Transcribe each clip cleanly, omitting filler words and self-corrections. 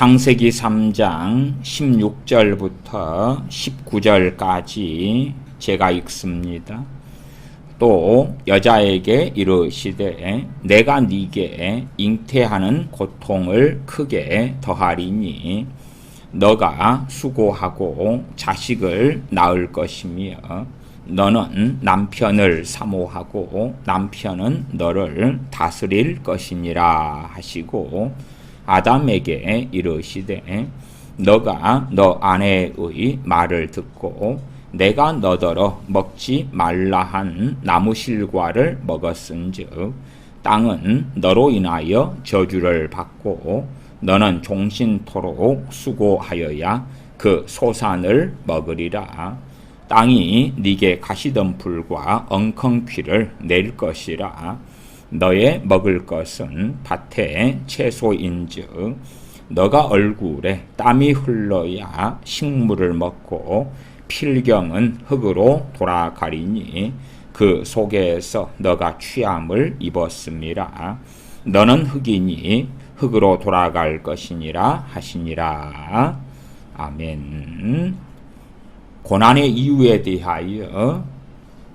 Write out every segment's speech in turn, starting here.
창세기 3장 16절부터 19절까지 제가 읽습니다. 또 여자에게 이르시되 내가 네게 잉태하는 고통을 크게 더하리니 너가 수고하고 자식을 낳을 것이며 너는 남편을 사모하고 남편은 너를 다스릴 것이니라 하시고 아담에게 이르시되 너가 너 아내의 말을 듣고 내가 너더러 먹지 말라 한 나무실과를 먹었은즉 땅은 너로 인하여 저주를 받고 너는 종신토록 수고하여야 그 소산을 먹으리라. 땅이 네게 가시덤불과 엉겅퀴를 낼 것이라. 너의 먹을 것은 밭의 채소인즉 너가 얼굴에 땀이 흘러야 식물을 먹고 필경은 흙으로 돌아가리니 그 속에서 너가 취함을 입었음이라. 너는 흙이니 흙으로 돌아갈 것이니라 하시니라. 아멘. 고난의 이유에 대하여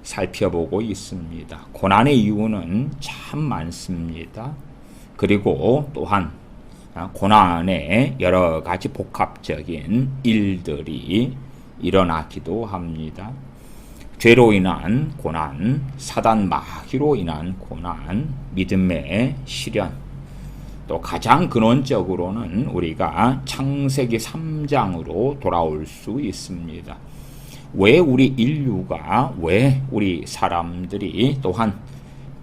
살펴보고 있습니다. 고난의 이유는 참 많습니다. 그리고 또한 고난에 여러 가지 복합적인 일들이 일어나기도 합니다. 죄로 인한 고난, 사단 마귀로 인한 고난, 믿음의 시련, 또 가장 근원적으로는 우리가 창세기 3장으로 돌아올 수 있습니다. 왜 우리 인류가, 왜 우리 사람들이 또한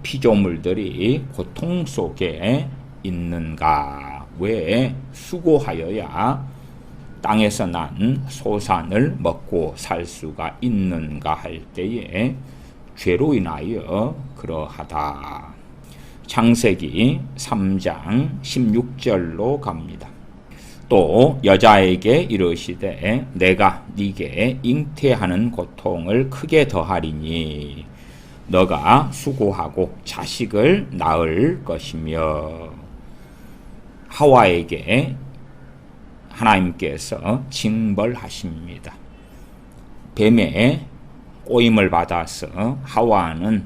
피조물들이 고통 속에 있는가? 왜 수고하여야 땅에서 난 소산을 먹고 살 수가 있는가 할 때에 죄로 인하여 그러하다. 창세기 3장 16절로 갑니다. 또 여자에게 이르시되 내가 네게 잉태하는 고통을 크게 더하리니 너가 수고하고 자식을 낳을 것이며 하와에게 하나님께서 징벌하십니다. 뱀의 꼬임을 받아서 하와는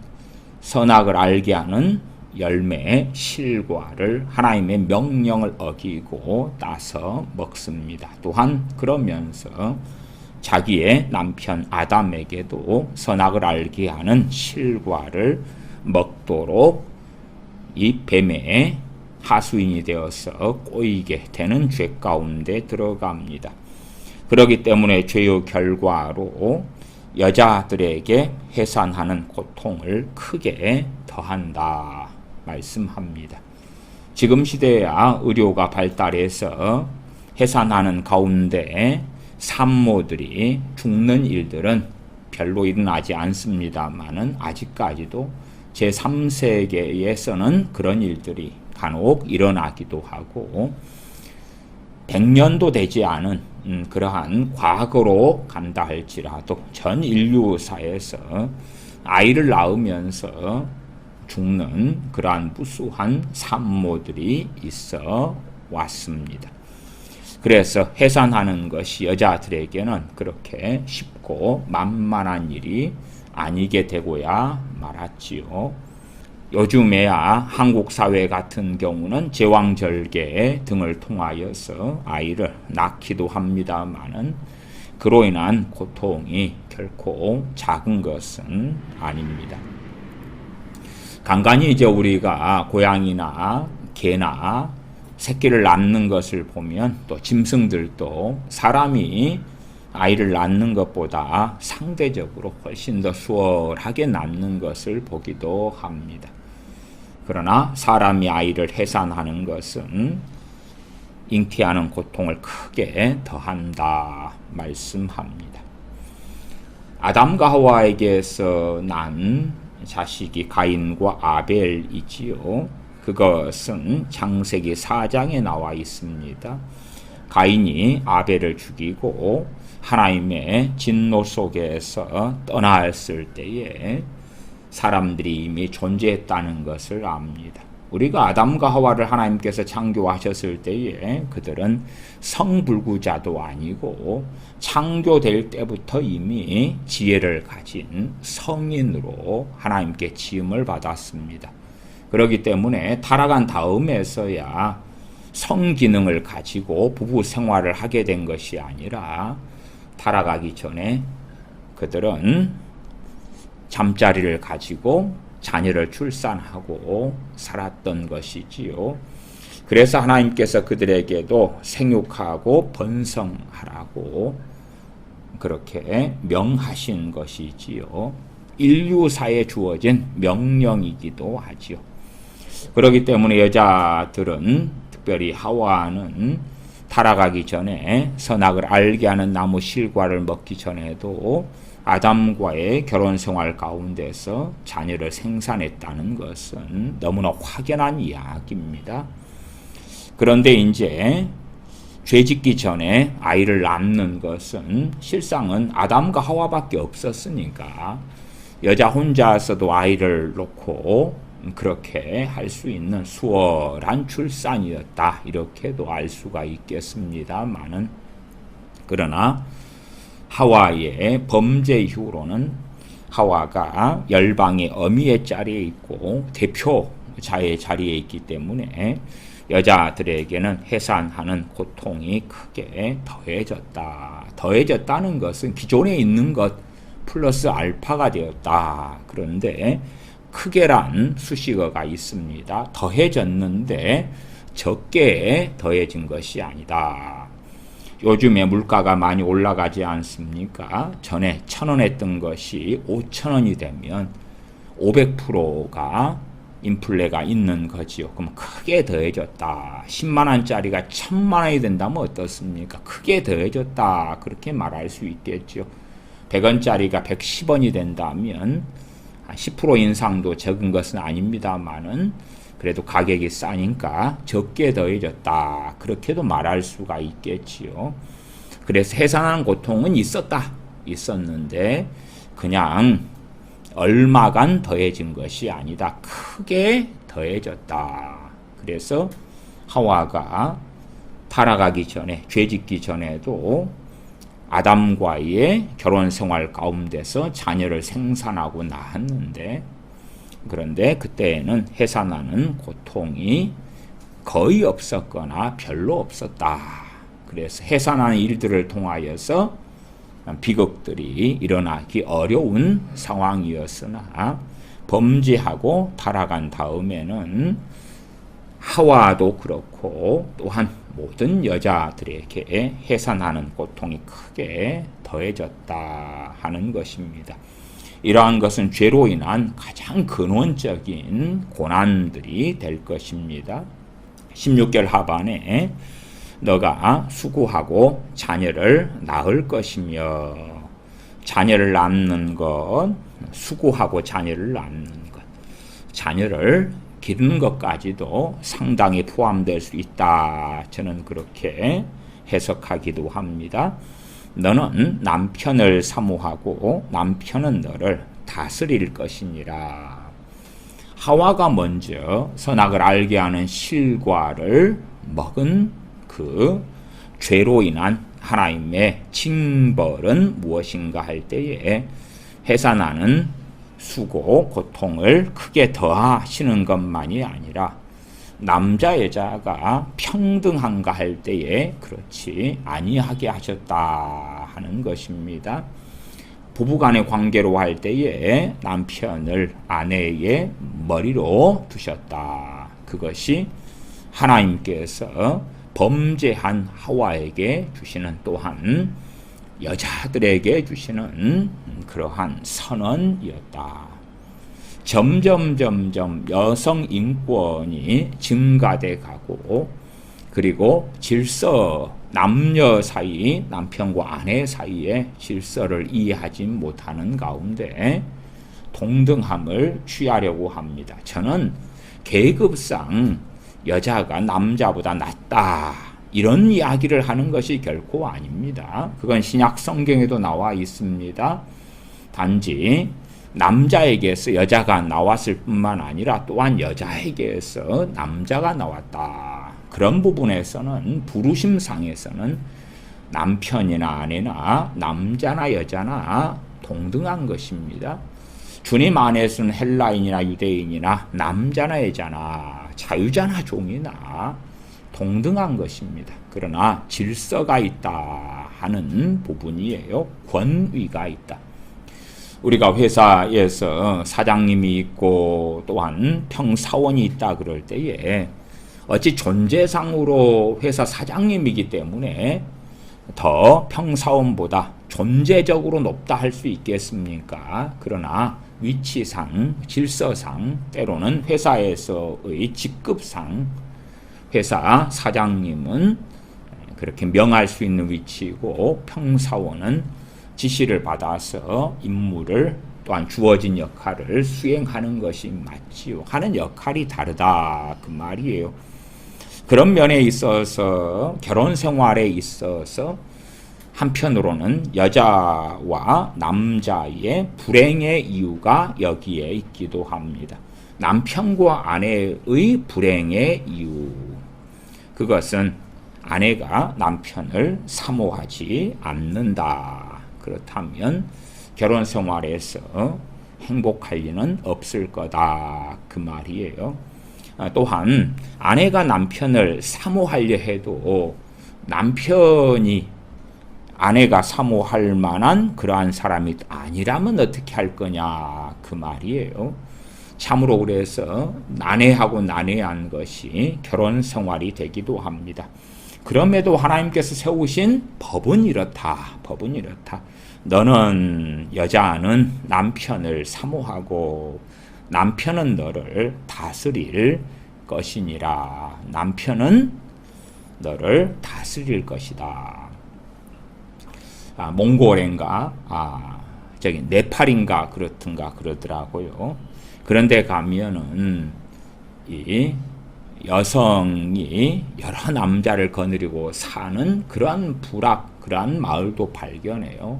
선악을 알게 하는 열매 실과를 하나님의 명령을 어기고 따서 먹습니다. 또한 그러면서 자기의 남편 아담에게도 선악을 알게 하는 실과를 먹도록 이 뱀의 하수인이 되어서 꼬이게 되는 죄 가운데 들어갑니다. 그렇기 때문에 죄의 결과로 여자들에게 해산하는 고통을 크게 더한다 말씀합니다. 지금 시대야 의료가 발달해서 해산하는 가운데 산모들이 죽는 일들은 별로 일어나지 않습니다만은 아직까지도 제3세계에서는 그런 일들이 간혹 일어나기도 하고 100년도 되지 않은 그러한 과거로 간다 할지라도 전 인류사에서 아이를 낳으면서 죽는 그러한 무수한 산모들이 있어 왔습니다. 그래서 해산하는 것이 여자들에게는 그렇게 쉽고 만만한 일이 아니게 되고야 말았지요. 요즘에야 한국 사회 같은 경우는 제왕절개 등을 통하여서 아이를 낳기도 합니다마는 그로 인한 고통이 결코 작은 것은 아닙니다. 간간히 이제 우리가 고양이나 개나 새끼를 낳는 것을 보면 또 짐승들도 사람이 아이를 낳는 것보다 상대적으로 훨씬 더 수월하게 낳는 것을 보기도 합니다. 그러나 사람이 아이를 해산하는 것은 잉태하는 고통을 크게 더한다 말씀합니다. 아담과 하와에게서 난 자식이 가인과 아벨이지요. 그것은 창세기 4장에 나와 있습니다. 가인이 아벨을 죽이고 하나님의 진노 속에서 떠났을 때에 사람들이 이미 존재했다는 것을 압니다. 우리가 아담과 하와를 하나님께서 창조하셨을 때에 그들은 성불구자도 아니고 창조될 때부터 이미 지혜를 가진 성인으로 하나님께 지음을 받았습니다. 그렇기 때문에 타락한 다음에서야 성기능을 가지고 부부 생활을 하게 된 것이 아니라 타락하기 전에 그들은 잠자리를 가지고 자녀를 출산하고 살았던 것이지요. 그래서 하나님께서 그들에게도 생육하고 번성하라고 그렇게 명하신 것이지요. 인류사에 주어진 명령이기도 하지요. 그렇기 때문에 여자들은 특별히 하와는 타락하기 전에 선악을 알게 하는 나무 실과를 먹기 전에도 아담과의 결혼생활 가운데서 자녀를 생산했다는 것은 너무나 확연한 이야기입니다. 그런데 이제 죄짓기 전에 아이를 낳는 것은 실상은 아담과 하와밖에 없었으니까 여자 혼자서도 아이를 놓고 그렇게 할 수 있는 수월한 출산이었다, 이렇게도 알 수가 있겠습니다만은, 그러나 하와의 범죄 이후로는 하와가 열방의 어미의 자리에 있고 대표자의 자리에 있기 때문에 여자들에게는 해산하는 고통이 크게 더해졌다. 더해졌다는 것은 기존에 있는 것 플러스 알파가 되었다. 그런데 크게란 수식어가 있습니다. 더해졌는데 적게 더해진 것이 아니다. 요즘에 물가가 많이 올라가지 않습니까? 전에 1,000원 했던 것이 5,000원이 되면 500%가 인플레가 있는 거지요. 그럼 크게 더해졌다. 10만 원짜리가 1,000만 원이 된다면 어떻습니까? 크게 더해졌다. 그렇게 말할 수 있겠죠. 100원짜리가 110원이 된다면 10% 인상도 적은 것은 아닙니다만은 그래도 가격이 싸니까 적게 더해졌다. 그렇게도 말할 수가 있겠지요. 그래서 해산하는 고통은 있었는데 그냥 얼마간 더해진 것이 아니다. 크게 더해졌다. 그래서 하와가 타락하기 전에, 죄짓기 전에도 아담과의 결혼 생활 가운데서 자녀를 생산하고 낳았는데, 그런데 그때에는 해산하는 고통이 거의 없었거나 별로 없었다. 그래서 해산하는 일들을 통하여서 비극들이 일어나기 어려운 상황이었으나 범죄하고 타락한 다음에는 하와도 그렇고 또한 모든 여자들에게 해산하는 고통이 크게 더해졌다 하는 것입니다. 이러한 것은 죄로 인한 가장 근원적인 고난들이 될 것입니다. 16절 하반에 너가 수고하고 자녀를 낳을 것이며, 자녀를 낳는 것, 수고하고 자녀를 낳는 것, 자녀를 기르는 것까지도 상당히 포함될 수 있다. 저는 그렇게 해석하기도 합니다. 너는 남편을 사모하고 남편은 너를 다스릴 것이니라. 하와가 먼저 선악을 알게 하는 실과를 먹은 그 죄로 인한 하나님의 징벌은 무엇인가 할 때에 해산하는 수고, 고통을 크게 더하시는 것만이 아니라 남자 여자가 평등한가 할 때에 그렇지 아니하게 하셨다 하는 것입니다. 부부간의 관계로 할 때에 남편을 아내의 머리로 두셨다. 그것이 하나님께서 범죄한 하와에게 주시는, 또한 여자들에게 주시는 그러한 선언이었다. 점점 여성 인권이 증가돼 가고, 그리고 질서, 남녀 사이, 남편과 아내 사이의 질서를 이해하지 못하는 가운데 동등함을 취하려고 합니다. 저는 계급상 여자가 남자보다 낫다, 이런 이야기를 하는 것이 결코 아닙니다. 그건 신약 성경에도 나와 있습니다. 단지 남자에게서 여자가 나왔을 뿐만 아니라 또한 여자에게서 남자가 나왔다. 그런 부분에서는 부르심상에서는 남편이나 아내나 남자나 여자나 동등한 것입니다. 주님 안에서는 헬라인이나 유대인이나 남자나 여자나 자유자나 종이나 동등한 것입니다. 그러나 질서가 있다 하는 부분이에요. 권위가 있다. 우리가 회사에서 사장님이 있고 또한 평사원이 있다 그럴 때에 어찌 존재상으로 회사 사장님이기 때문에 더 평사원보다 존재적으로 높다 할 수 있겠습니까? 그러나 위치상, 질서상, 때로는 회사에서의 직급상 회사 사장님은 그렇게 명할 수 있는 위치이고 평사원은 지시를 받아서 임무를 또한 주어진 역할을 수행하는 것이 맞지요. 하는 역할이 다르다 그 말이에요. 그런 면에 있어서 결혼 생활에 있어서 한편으로는 여자와 남자의 불행의 이유가 여기에 있기도 합니다. 남편과 아내의 불행의 이유, 그것은 아내가 남편을 사모하지 않는다. 그렇다면 결혼 생활에서 행복할 리는 없을 거다 그 말이에요. 또한 아내가 남편을 사모하려 해도 남편이 아내가 사모할 만한 그러한 사람이 아니라면 어떻게 할 거냐 그 말이에요. 참으로 그래서 난해하고 난해한 것이 결혼 생활이 되기도 합니다. 그럼에도 하나님께서 세우신 법은 이렇다. 법은 이렇다. 너는 여자는 남편을 사모하고 남편은 너를 다스릴 것이니라. 남편은 너를 다스릴 것이다. 몽골인가 저기 네팔인가 그렇든가 그러더라고요. 그런데 가면은 이 여성이 여러 남자를 거느리고 사는 그러한 부락, 그러한 마을도 발견해요.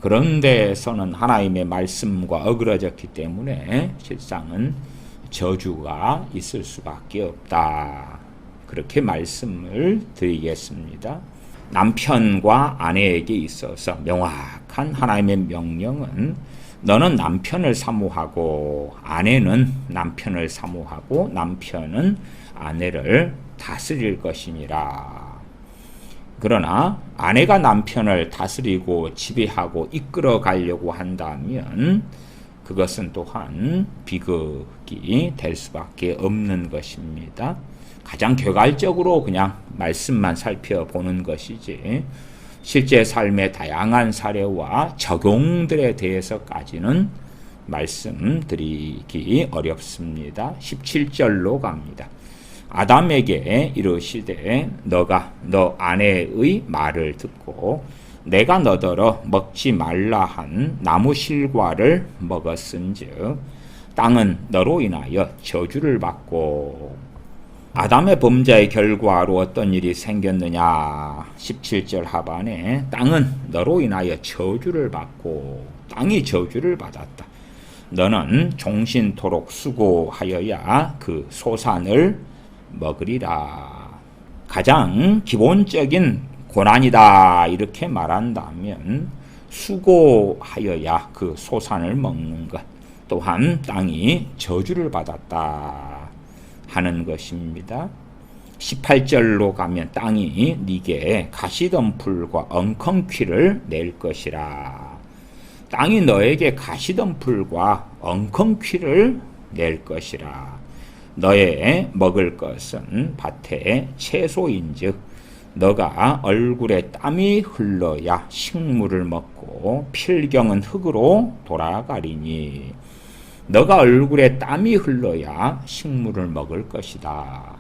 그런 데서는 하나님의 말씀과 어그러졌기 때문에 실상은 저주가 있을 수밖에 없다. 그렇게 말씀을 드리겠습니다. 남편과 아내에게 있어서 명확한 하나님의 명령은 너는 남편을 사모하고 아내는 남편을 사모하고 남편은 아내를 다스릴 것이니라. 그러나 아내가 남편을 다스리고 지배하고 이끌어 가려고 한다면 그것은 또한 비극이 될 수밖에 없는 것입니다. 가장 개괄적으로 그냥 말씀만 살펴보는 것이지 실제 삶의 다양한 사례와 적용들에 대해서까지는 말씀드리기 어렵습니다. 17절로 갑니다. 아담에게 이르시되 너가 너 아내의 말을 듣고 내가 너더러 먹지 말라 한 나무 실과를 먹었은즉 땅은 너로 인하여 저주를 받고 아담의 범죄의 결과로 어떤 일이 생겼느냐 17절 하반에 땅은 너로 인하여 저주를 받고 땅이 저주를 받았다. 너는 종신토록 수고하여야 그 소산을 먹으리라. 가장 기본적인 고난이다 이렇게 말한다면 수고하여야 그 소산을 먹는 것, 또한 땅이 저주를 받았다 하는 것입니다. 18절로 가면 땅이 네게 가시덤불과 엉겅퀴를 낼 것이라. 땅이 너에게 가시덤불과 엉겅퀴를 낼 것이라. 너의 먹을 것은 밭의 채소인즉 너가 얼굴에 땀이 흘러야 식물을 먹고 필경은 흙으로 돌아가리니 너가 얼굴에 땀이 흘러야 식물을 먹을 것이다.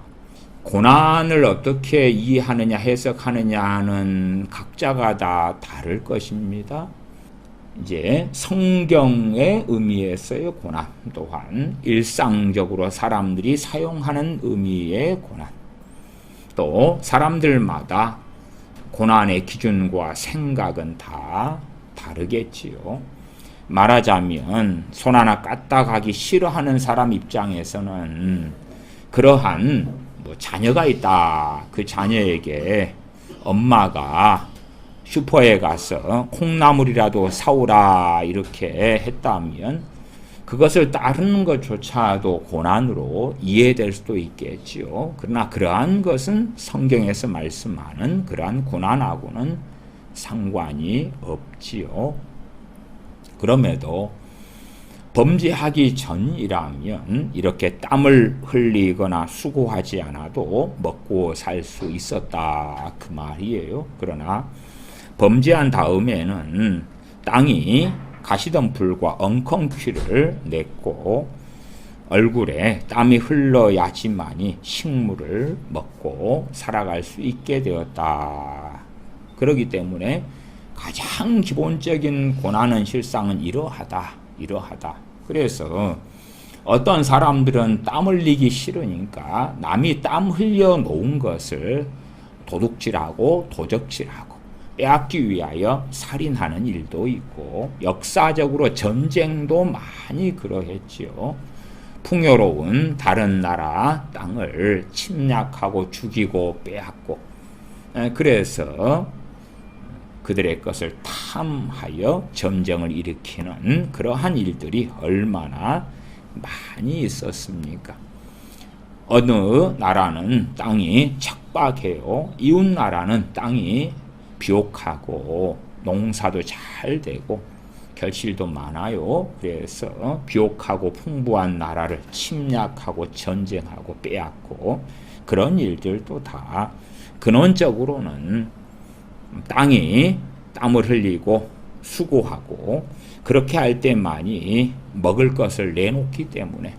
고난을 어떻게 이해하느냐 해석하느냐는 각자가 다 다를 것입니다. 이제 성경의 의미에서의 고난, 또한 일상적으로 사람들이 사용하는 의미의 고난, 또 사람들마다 고난의 기준과 생각은 다 다르겠지요. 말하자면 손 하나 까딱하기 싫어하는 사람 입장에서는 그러한 자녀가 있다. 그 자녀에게 엄마가 슈퍼에 가서 콩나물이라도 사오라 이렇게 했다면 그것을 따르는 것조차도 고난으로 이해될 수도 있겠지요. 그러나 그러한 것은 성경에서 말씀하는 그러한 고난하고는 상관이 없지요. 그럼에도 범죄하기 전이라면 이렇게 땀을 흘리거나 수고하지 않아도 먹고 살 수 있었다 그 말이에요. 그러나 범죄한 다음에는 땅이 가시덤불과 엉겅퀴를 냈고 얼굴에 땀이 흘러야지만이 식물을 먹고 살아갈 수 있게 되었다. 그렇기 때문에 가장 기본적인 고난은 실상은 이러하다. 그래서 어떤 사람들은 땀 흘리기 싫으니까 남이 땀 흘려 놓은 것을 도둑질하고 도적질하고 빼앗기 위하여 살인하는 일도 있고 역사적으로 전쟁도 많이 그러했지요. 풍요로운 다른 나라 땅을 침략하고 죽이고 빼앗고 그래서 그들의 것을 탐하여 전쟁을 일으키는 그러한 일들이 얼마나 많이 있었습니까? 어느 나라는 땅이 척박해요. 이웃 나라는 땅이 비옥하고 농사도 잘 되고 결실도 많아요. 그래서 비옥하고 풍부한 나라를 침략하고 전쟁하고 빼앗고 그런 일들도 다 근원적으로는 땅이 땀을 흘리고 수고하고 그렇게 할 때만이 먹을 것을 내놓기 때문에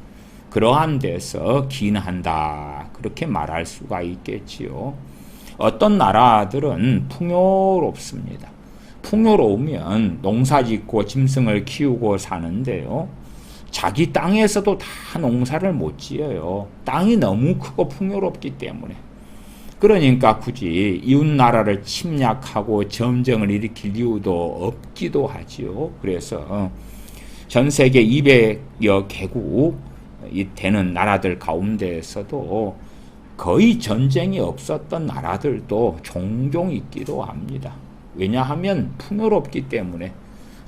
그러한 데서 기인한다. 그렇게 말할 수가 있겠지요. 어떤 나라들은 풍요롭습니다. 풍요로우면 농사짓고 짐승을 키우고 사는데요. 자기 땅에서도 다 농사를 못 지어요. 땅이 너무 크고 풍요롭기 때문에. 그러니까 굳이 이웃 나라를 침략하고 전쟁을 일으킬 이유도 없기도 하지요. 그래서 전 세계 200여 개국이 되는 나라들 가운데에서도 거의 전쟁이 없었던 나라들도 종종 있기도 합니다. 왜냐하면 풍요롭기 때문에.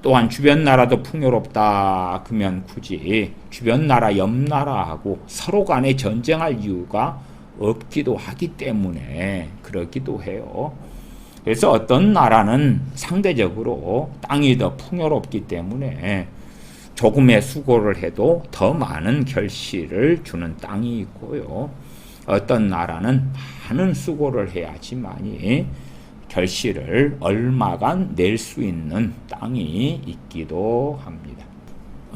또한 주변 나라도 풍요롭다 그러면 굳이 주변 나라 옆 나라하고 서로 간에 전쟁할 이유가 없기도 하기 때문에 그렇기도 해요. 그래서 어떤 나라는 상대적으로 땅이 더 풍요롭기 때문에 조금의 수고를 해도 더 많은 결실을 주는 땅이 있고요. 어떤 나라는 많은 수고를 해야지만이 결실을 얼마간 낼 수 있는 땅이 있기도 합니다.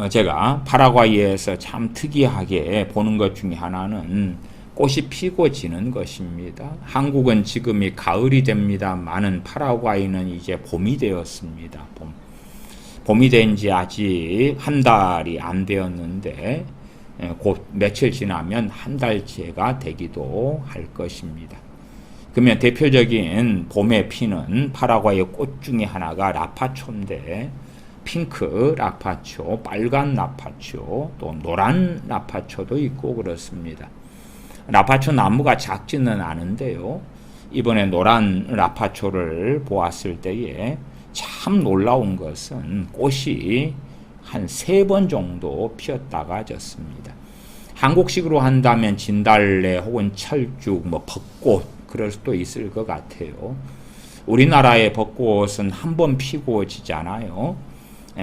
제가 파라과이에서 참 특이하게 보는 것 중에 하나는 꽃이 피고 지는 것입니다. 한국은 지금이 가을이 됩니다만은 파라과이는 이제 봄이 되었습니다. 봄이 된 지 아직 한 달이 안 되었는데 곧 며칠 지나면 한 달째가 되기도 할 것입니다. 그러면 대표적인 봄에 피는 파라과이의 꽃 중에 하나가 라파초인데 핑크 라파초, 빨간 라파초, 또 노란 라파초도 있고 그렇습니다. 라파초 나무가 작지는 않은데요. 이번에 노란 라파초를 보았을 때에 참 놀라운 것은 꽃이 한 3번 정도 피었다가 졌습니다. 한국식으로 한다면 진달래 혹은 철쭉, 벚꽃 그럴 수도 있을 것 같아요. 우리나라의 벚꽃은 한 번 피고 지잖아요.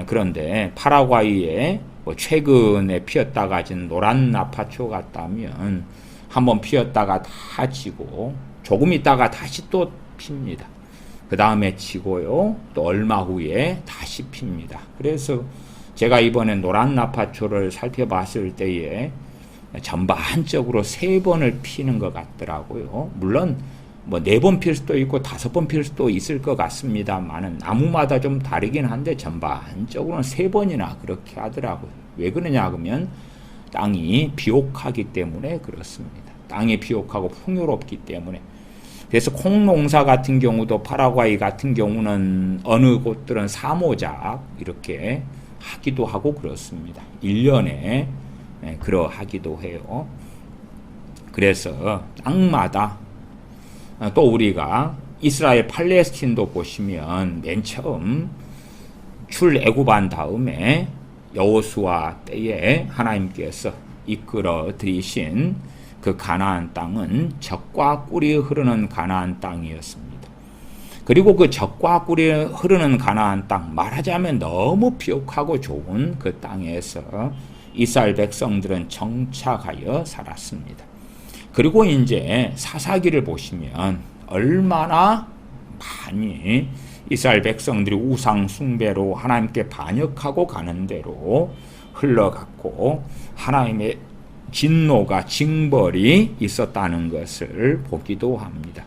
그런데 파라과이에 최근에 피었다가 진 노란 라파초 같다면 한번 피었다가 다 지고 조금 있다가 다시 또 핍니다. 그 다음에 지고요. 또 얼마 후에 다시 핍니다. 그래서 제가 이번에 노란 라파초를 살펴봤을 때에 전반적으로 3번을 피는 것 같더라고요. 물론 4번 필 수도 있고 5번 필 수도 있을 것 같습니다만은 나무마다 좀 다르긴 한데 전반적으로는 3번이나 그렇게 하더라고요. 왜 그러냐 그러면 땅이 비옥하기 때문에 그렇습니다. 땅이 비옥하고 풍요롭기 때문에. 그래서 콩농사 같은 경우도 파라과이 같은 경우는 어느 곳들은 사모작 이렇게 하기도 하고 그렇습니다. 1년에 그러하기도 해요. 그래서 땅마다 또 우리가 이스라엘 팔레스틴도 보시면 맨 처음 출애굽한 다음에 여호수아 때에 하나님께서 이끌어 들이신 그 가나안 땅은 젖과 꿀이 흐르는 가나안 땅이었습니다. 그리고 그 젖과 꿀이 흐르는 가나안 땅, 말하자면 너무 비옥하고 좋은 그 땅에서 이스라엘 백성들은 정착하여 살았습니다. 그리고 이제 사사기를 보시면 얼마나 많이 이스라엘 백성들이 우상 숭배로 하나님께 반역하고 가는 대로 흘러갔고 하나님의 진노가 징벌이 있었다는 것을 보기도 합니다.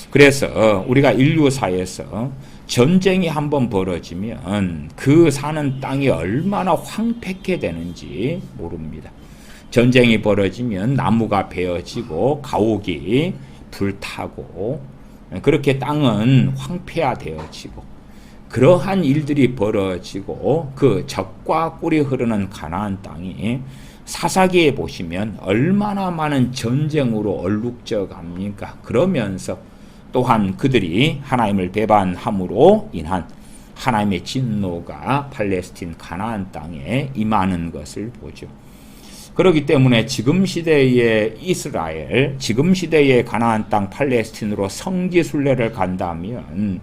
그래서 우리가 인류사에서 전쟁이 한번 벌어지면 그 사는 땅이 얼마나 황폐게 되는지 모릅니다. 전쟁이 벌어지면 나무가 베어지고 가옥이 불타고 그렇게 땅은 황폐화되어지고 그러한 일들이 벌어지고 그 젖과 꿀이 흐르는 가나안 땅이 사사기에 보시면 얼마나 많은 전쟁으로 얼룩져 갑니까? 그러면서 또한 그들이 하나님을 배반함으로 인한 하나님의 진노가 팔레스틴 가나안 땅에 임하는 것을 보죠. 그렇기 때문에 지금 시대의 이스라엘, 지금 시대의 가나안 땅 팔레스틴으로 성지순례를 간다면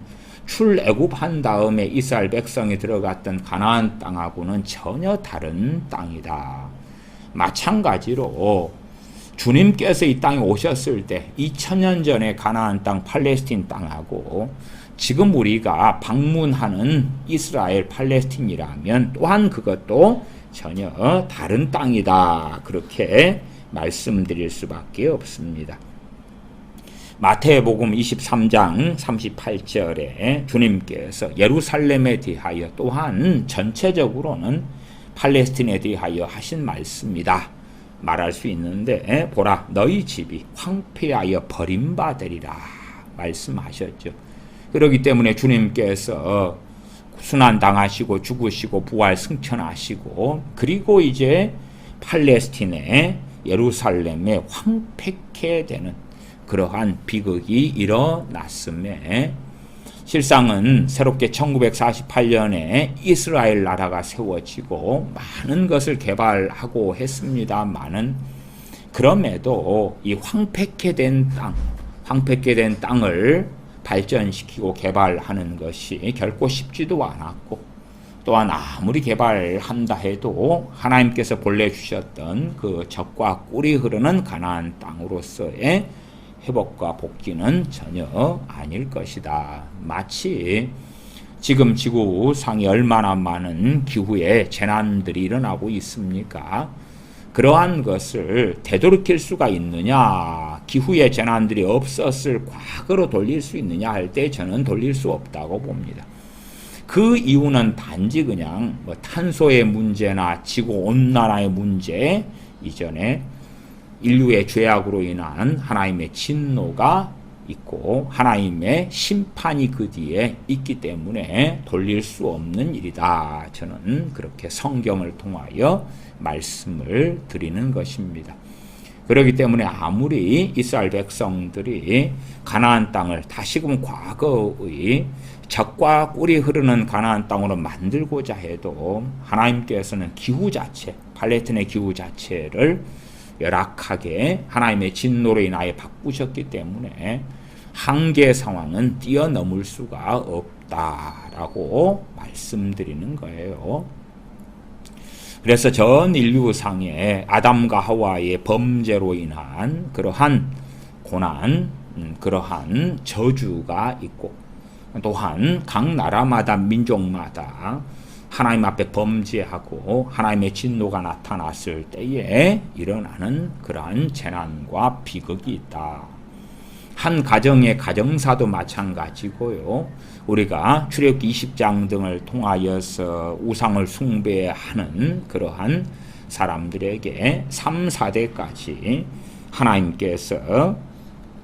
출애굽한 다음에 이스라엘 백성이 들어갔던 가나안 땅하고는 전혀 다른 땅이다. 마찬가지로 주님께서 이 땅에 오셨을 때 2000년 전에 가나안 땅 팔레스틴 땅하고 지금 우리가 방문하는 이스라엘 팔레스틴이라면 또한 그것도 전혀 다른 땅이다. 그렇게 말씀드릴 수밖에 없습니다. 마태복음 23장 38절에 주님께서 예루살렘에 대하여 또한 전체적으로는 팔레스틴에 대하여 하신 말씀이다. 말할 수 있는데 보라 너희 집이 황폐하여 버림받으리라 말씀하셨죠. 그렇기 때문에 주님께서 순환당하시고 죽으시고 부활 승천하시고 그리고 이제 팔레스틴에 예루살렘에 황폐케 되는 그러한 비극이 일어났음에 실상은 새롭게 1948년에 이스라엘 나라가 세워지고 많은 것을 개발하고 했습니다만은 그럼에도 이 황폐케 된 땅을 발전시키고 개발하는 것이 결코 쉽지도 않았고 또한 아무리 개발한다 해도 하나님께서 본래 주셨던 그 젖과 꿀이 흐르는 가나안 땅으로서의 회복과 복귀는 전혀 아닐 것이다. 마치 지금 지구상에 얼마나 많은 기후의 재난들이 일어나고 있습니까? 그러한 것을 되돌이킬 수가 있느냐, 기후의 재난들이 없었을 과거로 돌릴 수 있느냐 할 때 저는 돌릴 수 없다고 봅니다. 그 이유는 단지 그냥 탄소의 문제나 지구온난화의 문제 이전에 인류의 죄악으로 인한 하나님의 진노가 있고 하나님의 심판이 그 뒤에 있기 때문에 돌릴 수 없는 일이다. 저는 그렇게 성경을 통하여 말씀을 드리는 것입니다. 그렇기 때문에 아무리 이스라엘 백성들이 가나안 땅을 다시금 과거의 젖과 꿀이 흐르는 가나안 땅으로 만들고자 해도 하나님께서는 기후 자체, 팔레스틴의 기후 자체를 열악하게 하나님의 진노로 인하여 바꾸셨기 때문에 한계 상황은 뛰어넘을 수가 없다라고 말씀드리는 거예요. 그래서 전 인류상에 아담과 하와의 범죄로 인한 그러한 고난, 그러한 저주가 있고 또한 각 나라마다 민족마다 하나님 앞에 범죄하고 하나님의 진노가 나타났을 때에 일어나는 그러한 재난과 비극이 있다. 한 가정의 가정사도 마찬가지고요. 우리가 출애굽기 20장 등을 통하여서 우상을 숭배하는 그러한 사람들에게 3, 4대까지 하나님께서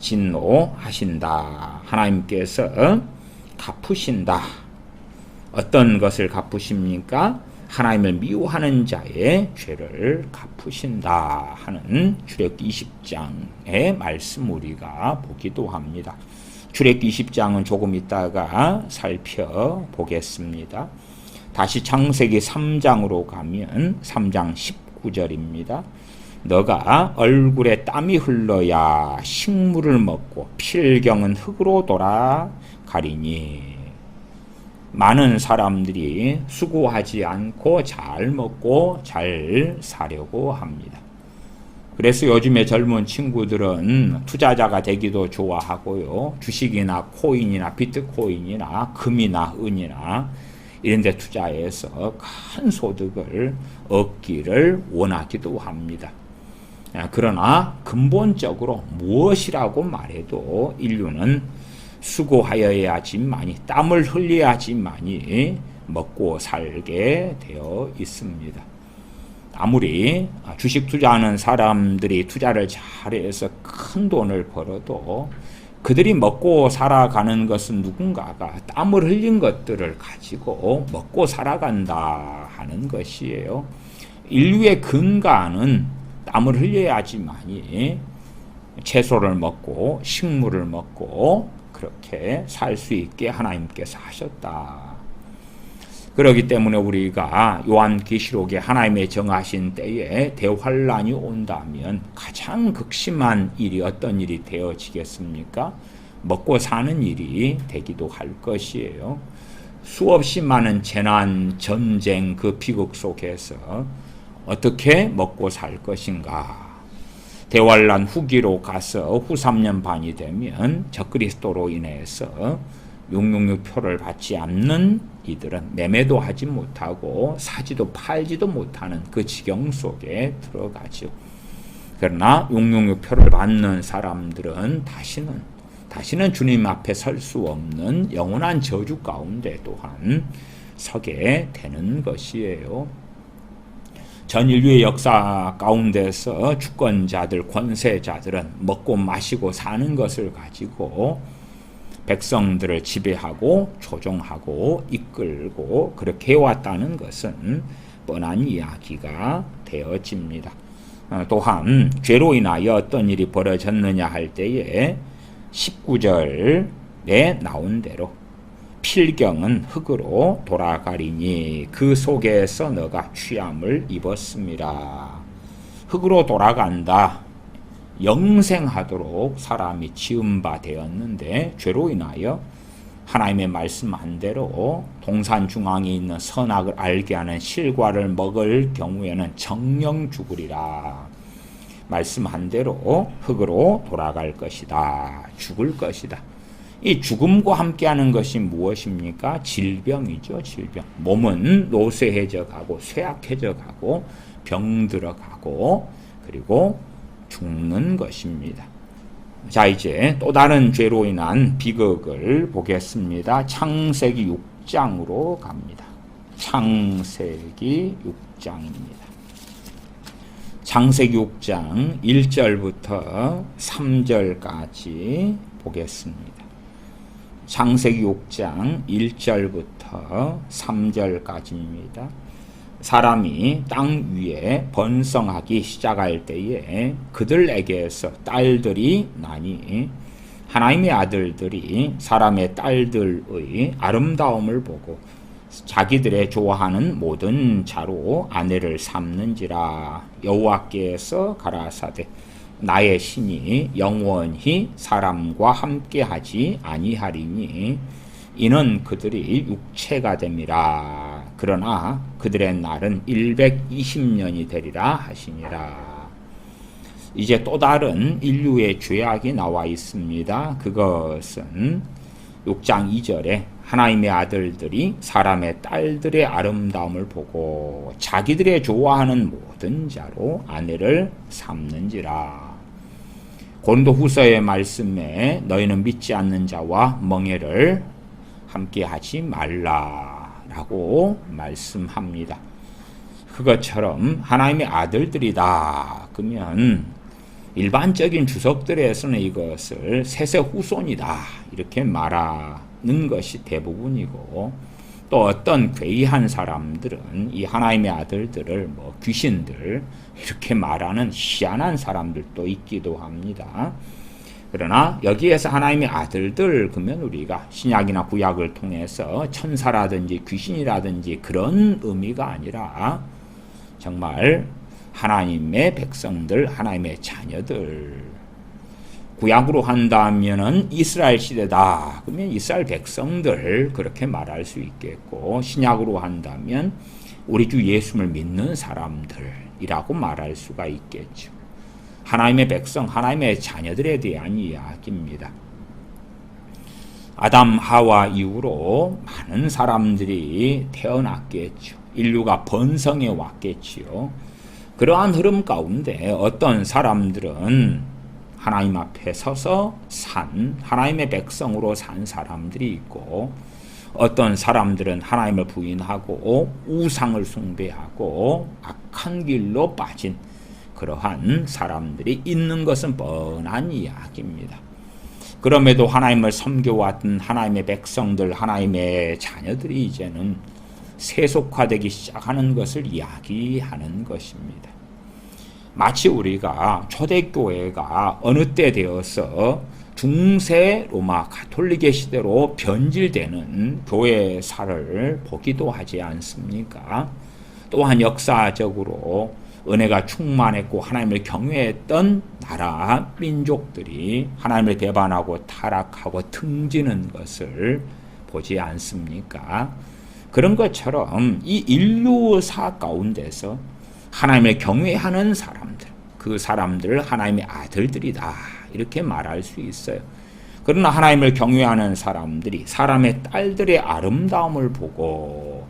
진노하신다. 하나님께서 갚으신다. 어떤 것을 갚으십니까? 하나님을 미워하는 자의 죄를 갚으신다 하는 출애굽기 20장의 말씀 우리가 보기도 합니다. 출애굽기 20장은 조금 있다가 살펴보겠습니다. 다시 창세기 3장으로 가면 3장 19절입니다. 너가 얼굴에 땀이 흘러야 식물을 먹고 필경은 흙으로 돌아가리니. 많은 사람들이 수고하지 않고 잘 먹고 잘 사려고 합니다. 그래서 요즘에 젊은 친구들은 투자자가 되기도 좋아하고요. 주식이나 코인이나 비트코인이나 금이나 은이나 이런 데 투자해서 큰 소득을 얻기를 원하기도 합니다. 그러나 근본적으로 무엇이라고 말해도 인류는 수고하여야지만이, 땀을 흘려야지만이 먹고 살게 되어 있습니다. 아무리 주식 투자하는 사람들이 투자를 잘해서 큰 돈을 벌어도 그들이 먹고 살아가는 것은 누군가가 땀을 흘린 것들을 가지고 먹고 살아간다 하는 것이에요. 인류의 근간은 땀을 흘려야지만이 채소를 먹고 식물을 먹고 그렇게 살 수 있게 하나님께서 하셨다. 그렇기 때문에 우리가 요한계시록에 하나님의 정하신 때에 대환란이 온다면 가장 극심한 일이 어떤 일이 되어지겠습니까? 먹고 사는 일이 되기도 할 것이에요. 수없이 많은 재난, 전쟁, 그 비극 속에서 어떻게 먹고 살 것인가? 대환란 후기로 가서 후 3년 반이 되면 적그리스도로 인해서 666표를 받지 않는 이들은 매매도 하지 못하고 사지도 팔지도 못하는 그 지경 속에 들어가죠. 그러나 666표를 받는 사람들은 다시는 주님 앞에 설 수 없는 영원한 저주 가운데 또한 서게 되는 것이에요. 전 인류의 역사 가운데서 주권자들, 권세자들은 먹고 마시고 사는 것을 가지고 백성들을 지배하고 조종하고 이끌고 그렇게 해왔다는 것은 뻔한 이야기가 되어집니다. 또한 죄로 인하여 어떤 일이 벌어졌느냐 할 때에 19절에 나온 대로 필경은 흙으로 돌아가리니 그 속에서 너가 취함을 입었습니다. 흙으로 돌아간다. 영생하도록 사람이 지은 바 되었는데 죄로 인하여 하나님의 말씀한 대로 동산 중앙에 있는 선악을 알게 하는 실과를 먹을 경우에는 정령 죽으리라. 말씀한 대로 흙으로 돌아갈 것이다. 죽을 것이다. 이 죽음과 함께하는 것이 무엇입니까? 질병이죠. 질병. 몸은 노쇠해져 가고 쇠약해져 가고 병들어 가고 그리고 죽는 것입니다. 자, 이제 또 다른 죄로 인한 비극을 보겠습니다. 창세기 6장으로 갑니다. 창세기 6장입니다. 창세기 6장 1절부터 3절까지 보겠습니다. 창세기 6장 1절부터 3절까지입니다. 사람이 땅 위에 번성하기 시작할 때에 그들에게서 딸들이 나니 하나님의 아들들이 사람의 딸들의 아름다움을 보고 자기들의 좋아하는 모든 자로 아내를 삼는지라. 여호와께서 가라사대 나의 신이 영원히 사람과 함께하지 아니하리니 이는 그들이 육체가 됨이라. 그러나 그들의 날은 120년이 되리라 하시니라. 이제 또 다른 인류의 죄악이 나와 있습니다. 그것은 6장 2절에 하나님의 아들들이 사람의 딸들의 아름다움을 보고 자기들의 좋아하는 모든 자로 아내를 삼는지라. 고린도후서의 말씀에 너희는 믿지 않는 자와 멍에를 함께 하지 말라라고 말씀합니다. 그것처럼 하나님의 아들들이다. 그러면 일반적인 주석들에서는 이것을 셋의 후손이다 이렇게 말하는 것이 대부분이고 또 어떤 괴이한 사람들은 이 하나님의 아들들을 뭐 귀신들 이렇게 말하는 희한한 사람들도 있기도 합니다. 그러나 여기에서 하나님의 아들들 그러면 우리가 신약이나 구약을 통해서 천사라든지 귀신이라든지 그런 의미가 아니라 정말 하나님의 백성들, 하나님의 자녀들. 구약으로 한다면은 이스라엘 시대다. 그러면 이스라엘 백성들 그렇게 말할 수 있겠고, 신약으로 한다면 우리 주 예수를 믿는 사람들이라고 말할 수가 있겠죠. 하나님의 백성, 하나님의 자녀들에 대한 이야기입니다. 아담, 하와 이후로 많은 사람들이 태어났겠죠. 인류가 번성해 왔겠지요. 그러한 흐름 가운데 어떤 사람들은 하나님 앞에 서서 하나님의 백성으로 산 사람들이 있고, 어떤 사람들은 하나님을 부인하고 우상을 숭배하고 악한 길로 빠진 그러한 사람들이 있는 것은 뻔한 이야기입니다. 그럼에도 하나님을 섬겨왔던 하나님의 백성들, 하나님의 자녀들이 이제는 세속화되기 시작하는 것을 이야기하는 것입니다. 마치 우리가 초대교회가 어느 때 되어서 중세 로마 가톨릭의 시대로 변질되는 교회사를 보기도 하지 않습니까? 또한 역사적으로 은혜가 충만했고 하나님을 경외했던 나라 민족들이 하나님을 배반하고 타락하고 등지는 것을 보지 않습니까? 그런 것처럼 이 인류사 가운데서 하나님을 경외하는 사람들, 그 사람들을 하나님의 아들들이다 이렇게 말할 수 있어요. 그러나 하나님을 경외하는 사람들이 사람의 딸들의 아름다움을 보고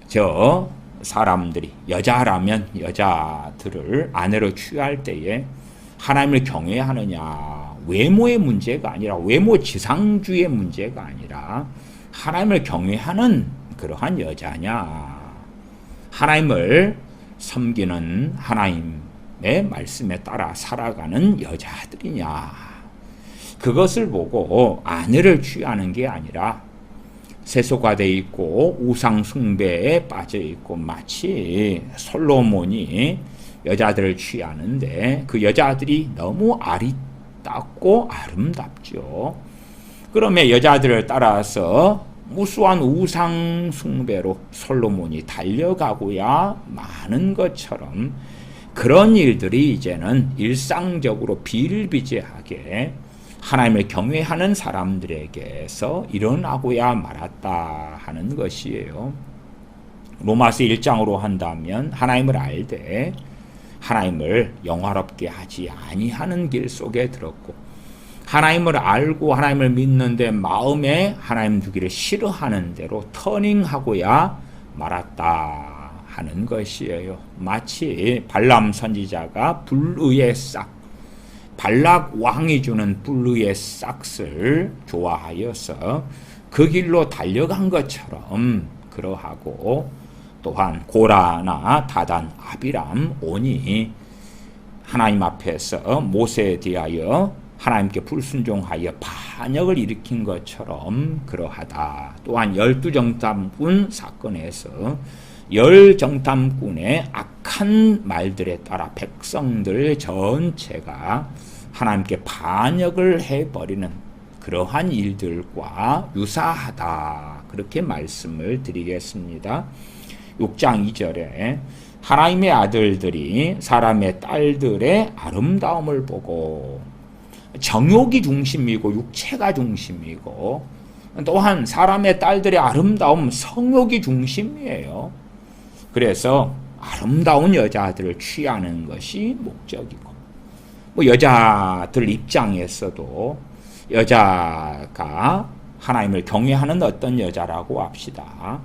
저 사람들이 여자라면 여자들을 아내로 취할 때에 하나님을 경외하느냐, 외모의 문제가 아니라 외모 지상주의의 문제가 아니라 하나님을 경외하는 그러한 여자냐, 하나님을 섬기는 하나님의 말씀에 따라 살아가는 여자들이냐, 그것을 보고 아내를 취하는 게 아니라 세속화되어 있고 우상 숭배에 빠져 있고, 마치 솔로몬이 여자들을 취하는데 그 여자들이 너무 아리따고 아름답죠. 그러면 여자들을 따라서 무수한 우상 숭배로 솔로몬이 달려가고야 마는 것처럼 그런 일들이 이제는 일상적으로 비일비재하게 하나님을 경외하는 사람들에게서 일어나고야 말았다 하는 것이에요. 로마서 1장으로 한다면 하나님을 알되 하나님을 영화롭게 하지 아니하는 길 속에 들었고, 하나님을 알고 하나님을 믿는데 마음에 하나님 두기를 싫어하는 대로 터닝하고야 말았다 하는 것이에요. 마치 발람 선지자가 불의의 싹, 발락 왕이 주는 불의의 싹을 좋아하여서 그 길로 달려간 것처럼 그러하고, 또한 고라나 다단, 아비람, 온이 하나님 앞에서 모세에 대하여 하나님께 불순종하여 반역을 일으킨 것처럼 그러하다. 또한 12정탐꾼 사건에서 10정탐꾼의 악한 말들에 따라 백성들 전체가 하나님께 반역을 해버리는 그러한 일들과 유사하다, 그렇게 말씀을 드리겠습니다. 6장 2절에 하나님의 아들들이 사람의 딸들의 아름다움을 보고, 정욕이 중심이고 육체가 중심이고, 또한 사람의 딸들의 아름다움 성욕이 중심이에요. 그래서 아름다운 여자들을 취하는 것이 목적이고, 뭐 여자들 입장에서도 여자가 하나님을 경외하는 어떤 여자라고 합시다.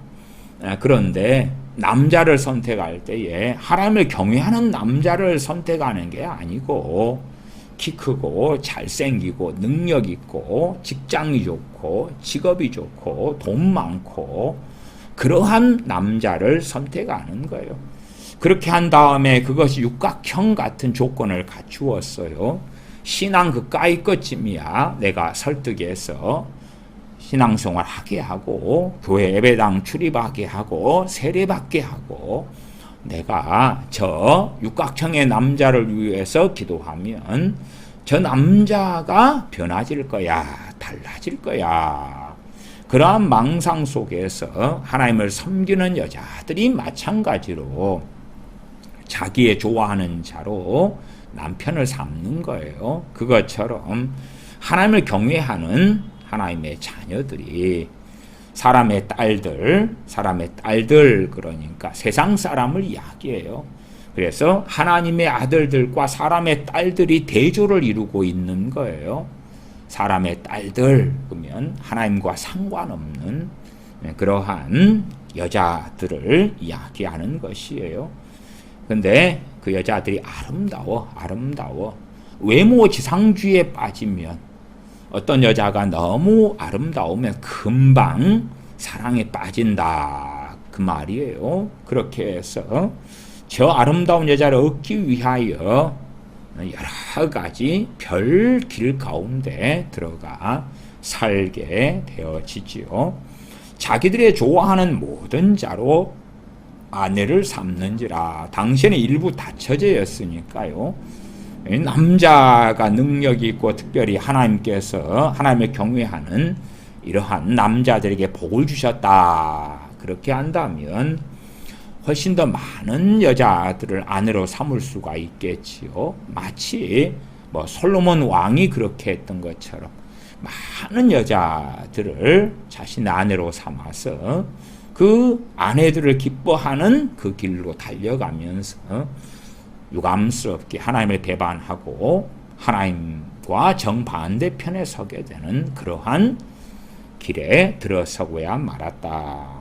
그런데 남자를 선택할 때에 하나님을 경외하는 남자를 선택하는 게 아니고, 키 크고 잘생기고 능력 있고 직장이 좋고 직업이 좋고 돈 많고 그러한 남자를 선택하는 거예요. 그렇게 한 다음에 그것이 육각형 같은 조건을 갖추었어요. 신앙 그까이 것쯤이야 내가 설득해서 신앙생활 하게 하고 교회 예배당 출입하게 하고 세례받게 하고 내가 저 육각형의 남자를 위해서 기도하면 저 남자가 변화질 거야, 달라질 거야. 그러한 망상 속에서 하나님을 섬기는 여자들이 마찬가지로 자기의 좋아하는 자로 남편을 삼는 거예요. 그것처럼 하나님을 경외하는 하나님의 자녀들이 사람의 딸들 그러니까 세상 사람을 이야기해요. 그래서 하나님의 아들들과 사람의 딸들이 대조를 이루고 있는 거예요. 사람의 딸들 그러면 하나님과 상관없는 그러한 여자들을 이야기하는 것이에요. 근데 그 여자들이 아름다워. 외모 지상주의에 빠지면 어떤 여자가 너무 아름다우면 금방 사랑에 빠진다 그 말이에요. 그렇게 해서 저 아름다운 여자를 얻기 위하여 여러 가지 별 길 가운데 들어가 살게 되어지지요. 자기들의 좋아하는 모든 자로 아내를 삼는지라. 당시에는 일부 다처제였으니까요. 남자가 능력이 있고 특별히 하나님께서 하나님을 경외하는 이러한 남자들에게 복을 주셨다. 그렇게 한다면 훨씬 더 많은 여자들을 아내로 삼을 수가 있겠지요. 마치 솔로몬 왕이 그렇게 했던 것처럼 많은 여자들을 자신의 아내로 삼아서 그 아내들을 기뻐하는 그 길로 달려가면서 유감스럽게 하나님을 배반하고 하나님과 정반대편에 서게 되는 그러한 길에 들어서고야 말았다.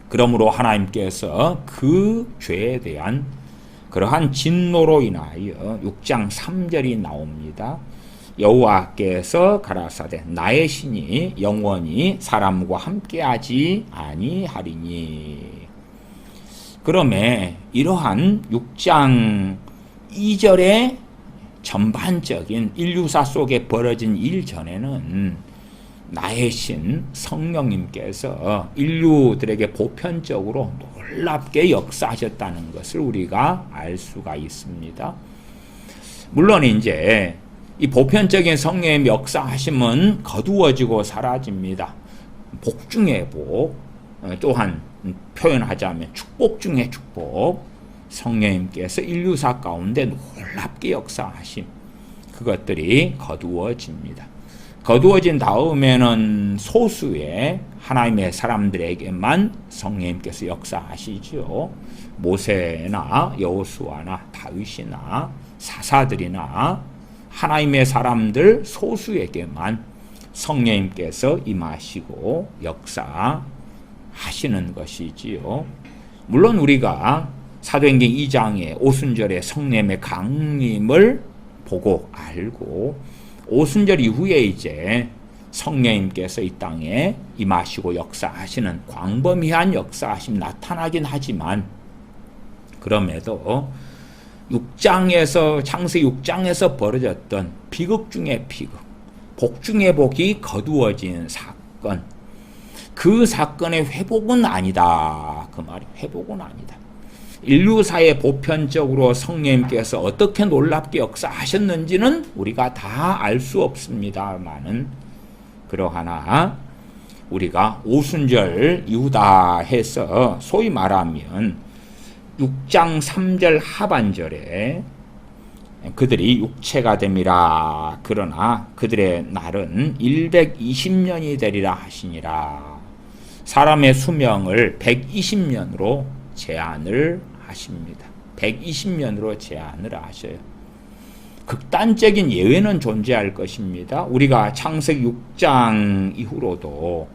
그러므로 하나님께서 그 죄에 대한 그러한 진노로 인하여 6장 3절이 나옵니다. 여호와께서 가라사대 나의 신이 영원히 사람과 함께하지 아니하리니. 그러면 이러한 6장 2절의 전반적인 인류사 속에 벌어진 일 전에는 나의 신 성령님께서 인류들에게 보편적으로 놀랍게 역사하셨다는 것을 우리가 알 수가 있습니다. 물론 이제 이 보편적인 성령의 역사하심은 거두어지고 사라집니다. 복 중에 복, 또한 표현하자면 축복 중에 축복, 성령님께서 인류사 가운데 놀랍게 역사하심, 그것들이 거두어집니다. 거두어진 다음에는 소수의 하나님의 사람들에게만 성령님께서 역사하시죠. 모세나 여호수아나 다윗이나 사사들이나 하나님의 사람들 소수에게만 성령님께서 임하시고 역사하시는 것이지요. 물론 우리가 사도행전 2장의 오순절의 성령님의 강림을 보고 알고 오순절 이후에 이제 성령님께서 이 땅에 임하시고 역사하시는 광범위한 역사하심 나타나긴 하지만 그럼에도 6장에서 창세기 6장에서 벌어졌던 비극 중의 비극, 복 중의 복이 거두어진 사건, 그 사건의 회복은 아니다. 그 말이 회복은 아니다. 인류사에 보편적으로 성령님께서 어떻게 놀랍게 역사하셨는지는 우리가 다 알 수 없습니다만은 그러하나 우리가 오순절 이후다 해서 소위 말하면 6장 3절 하반절에 그들이 육체가 됨이라. 그러나 그들의 날은 120년이 되리라 하시니라. 사람의 수명을 120년으로 제한을 하십니다. 120년으로 제한을 하셔요. 극단적인 예외는 존재할 것입니다. 우리가 창세기 6장 이후로도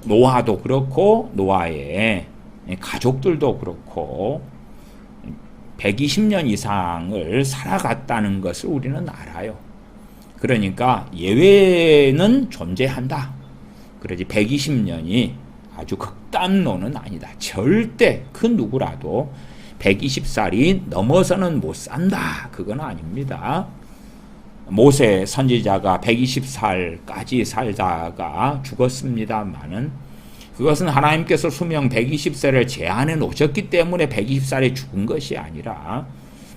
노아도 그렇고 노아의 가족들도 그렇고 120년 이상을 살아갔다는 것을 우리는 알아요. 그러니까 예외는 존재한다. 그러지 120년이 아주 극단론은 아니다. 절대 그 누구라도 120살이 넘어서는 못 산다. 그건 아닙니다. 모세 선지자가 120살까지 살다가 죽었습니다만은 그것은 하나님께서 수명 120세를 제한해 놓으셨기 때문에 120살에 죽은 것이 아니라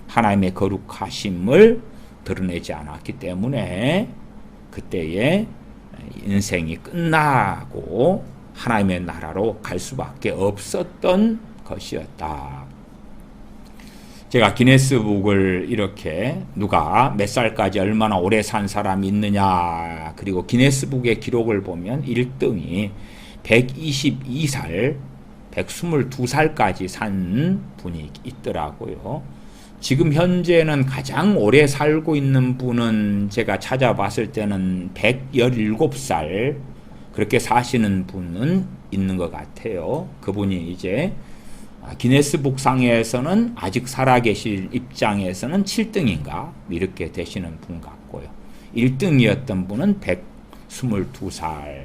하나님의 거룩하심을 드러내지 않았기 때문에 그때의 인생이 끝나고 하나님의 나라로 갈 수밖에 없었던 것이었다. 제가 기네스북을 이렇게 누가 몇 살까지 얼마나 오래 산 사람이 있느냐, 그리고 기네스북의 기록을 보면 1등이 122살, 122살까지 산 분이 있더라고요. 지금 현재는 가장 오래 살고 있는 분은 제가 찾아봤을 때는 117살 그렇게 사시는 분은 있는 것 같아요. 그분이 이제 기네스북 상에서는 아직 살아계실 입장에서는 7등인가 이렇게 되시는 분 같고요. 1등이었던 분은 122살.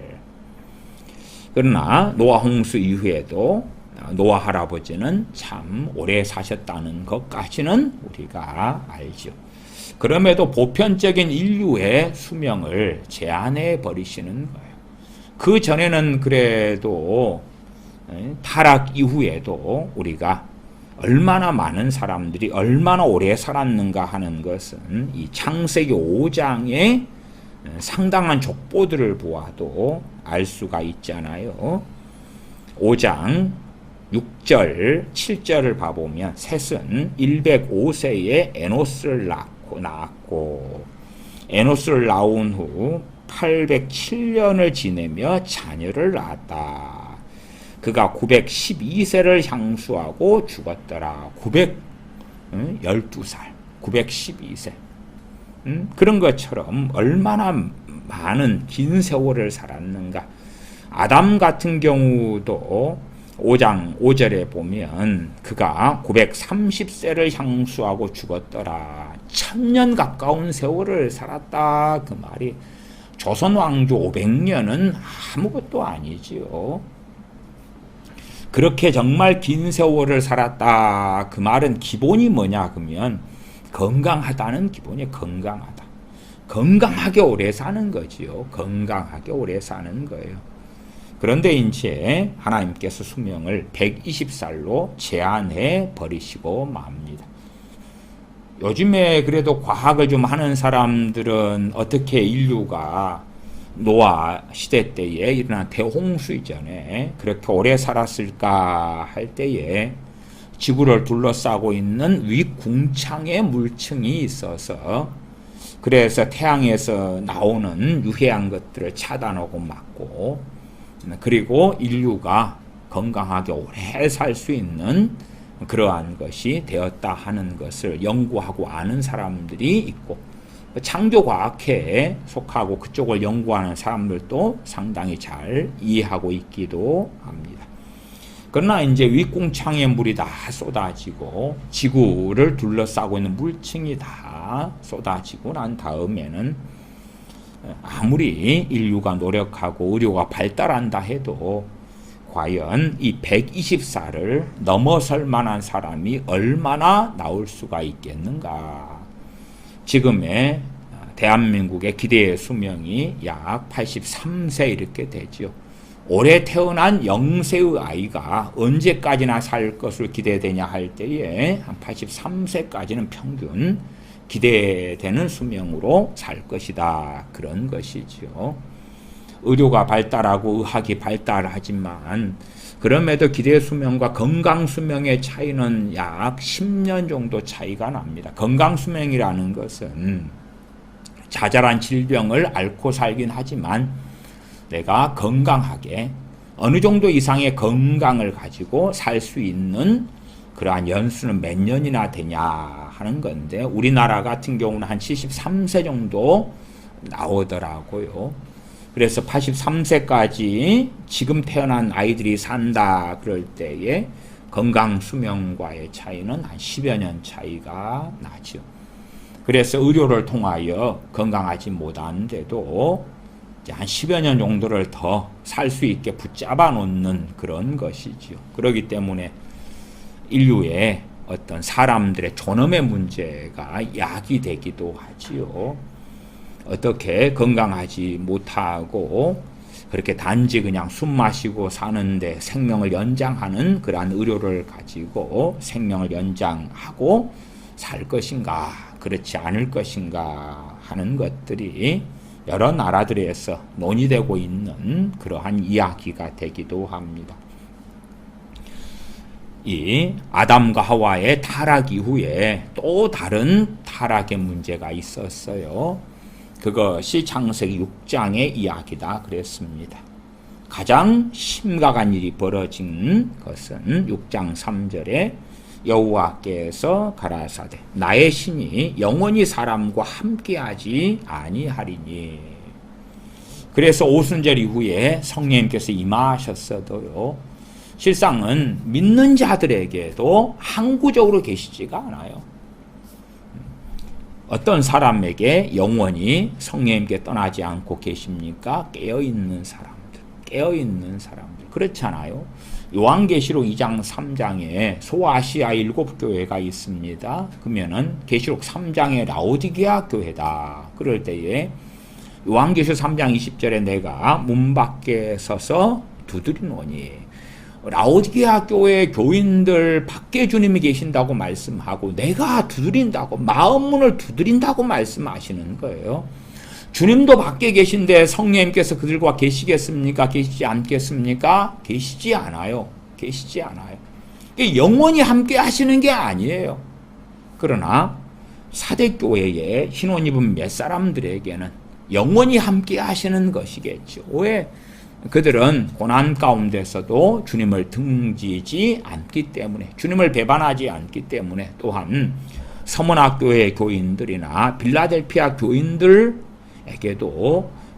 그러나 노아 홍수 이후에도 노아 할아버지는 참 오래 사셨다는 것까지는 우리가 알죠. 그럼에도 보편적인 인류의 수명을 제한해 버리시는 거예요. 그 전에는 그래도 타락 이후에도 우리가 얼마나 많은 사람들이 얼마나 오래 살았는가 하는 것은 이 창세기 5장의 상당한 족보들을 보아도 알 수가 있잖아요. 5장 6절, 7절을 봐보면 셋은 105세에 에노스를 낳았고 에노스를 낳은 후 807년을 지내며 자녀를 낳았다. 그가 912세를 향수하고 죽었더라. 912살, 912세. 그런 것처럼 얼마나 많은 긴 세월을 살았는가. 아담 같은 경우도 5장 5절에 보면 그가 930세를 향수하고 죽었더라. 1000년 가까운 세월을 살았다. 그 말이 조선 왕조 500년은 아무것도 아니지요. 그렇게 정말 긴 세월을 살았다. 그 말은 기본이 뭐냐 그러면 건강하다는 기본이 건강하다. 건강하게 오래 사는 거지요. 건강하게 오래 사는 거예요. 그런데 이제 하나님께서 수명을 120살로 제한해 버리시고 맙니다. 요즘에 그래도 과학을 좀 하는 사람들은 어떻게 인류가 노아 시대 때에 일어난 대홍수 이전에 그렇게 오래 살았을까 할 때에 지구를 둘러싸고 있는 위궁창의 물층이 있어서 그래서 태양에서 나오는 유해한 것들을 차단하고 막고 그리고 인류가 건강하게 오래 살 수 있는 그러한 것이 되었다 하는 것을 연구하고 아는 사람들이 있고 창조과학회에 속하고 그쪽을 연구하는 사람들도 상당히 잘 이해하고 있기도 합니다. 그러나 이제 윗궁창의 물이 다 쏟아지고 지구를 둘러싸고 있는 물층이 다 쏟아지고 난 다음에는 아무리 인류가 노력하고 의료가 발달한다 해도 과연 이 120살을 넘어설 만한 사람이 얼마나 나올 수가 있겠는가. 지금의 대한민국의 기대 수명이 약 83세 이렇게 되죠. 올해 태어난 0세의 아이가 언제까지나 살 것을 기대되냐 할 때에 한 83세까지는 평균 기대되는 수명으로 살 것이다. 그런 것이죠. 의료가 발달하고 의학이 발달하지만 그럼에도 기대 수명과 건강 수명의 차이는 약 10년 정도 차이가 납니다. 건강 수명이라는 것은 자잘한 질병을 앓고 살긴 하지만 내가 건강하게 어느 정도 이상의 건강을 가지고 살 수 있는 그러한 연수는 몇 년이나 되냐 하는 건데 우리나라 같은 경우는 한 73세 정도 나오더라고요. 그래서 83세까지 지금 태어난 아이들이 산다 그럴 때에 건강 수명과의 차이는 한 10여 년 차이가 나죠. 그래서 의료를 통하여 건강하지 못하는데도 한 10여 년 정도를 더 살 수 있게 붙잡아 놓는 그런 것이죠. 그렇기 때문에 인류의 어떤 사람들의 존엄의 문제가 야기되기도 하지요. 어떻게 건강하지 못하고 그렇게 단지 그냥 숨 마시고 사는데 생명을 연장하는 그러한 의료를 가지고 생명을 연장하고 살 것인가, 그렇지 않을 것인가 하는 것들이 여러 나라들에서 논의되고 있는 그러한 이야기가 되기도 합니다. 이 아담과 하와의 타락 이후에 또 다른 타락의 문제가 있었어요. 그것이 창세기 6장의 이야기다 그랬습니다. 가장 심각한 일이 벌어진 것은 6장 3절에 여호와께서 가라사대 나의 신이 영원히 사람과 함께하지 아니하리니. 그래서 오순절 이후에 성령님께서 임하셨어도요, 실상은 믿는 자들에게도 항구적으로 계시지가 않아요. 어떤 사람에게 영원히 성령님께 떠나지 않고 계십니까? 깨어있는 사람들, 깨어있는 사람들. 그렇잖아요. 요한계시록 2장 3장에 소아시아 7교회가 있습니다. 그러면은 계시록 3장에 라오디게아 교회다. 그럴 때에 요한계시록 3장 20절에 내가 문 밖에 서서 두드리노니, 라오디게아 교회 교인들 밖에 주님이 계신다고 말씀하고 내가 두드린다고, 마음문을 두드린다고 말씀하시는 거예요. 주님도 밖에 계신데 성령님께서 그들과 계시겠습니까? 계시지 않겠습니까? 계시지 않아요. 계시지 않아요. 영원히 함께 하시는 게 아니에요. 그러나 사대교회의 흰옷 입은 몇 사람들에게는 영원히 함께 하시는 것이겠죠. 왜? 그들은 고난 가운데서도 주님을 등지지 않기 때문에, 주님을 배반하지 않기 때문에, 또한 서문학교의 교인들이나 빌라델피아 교인들에게도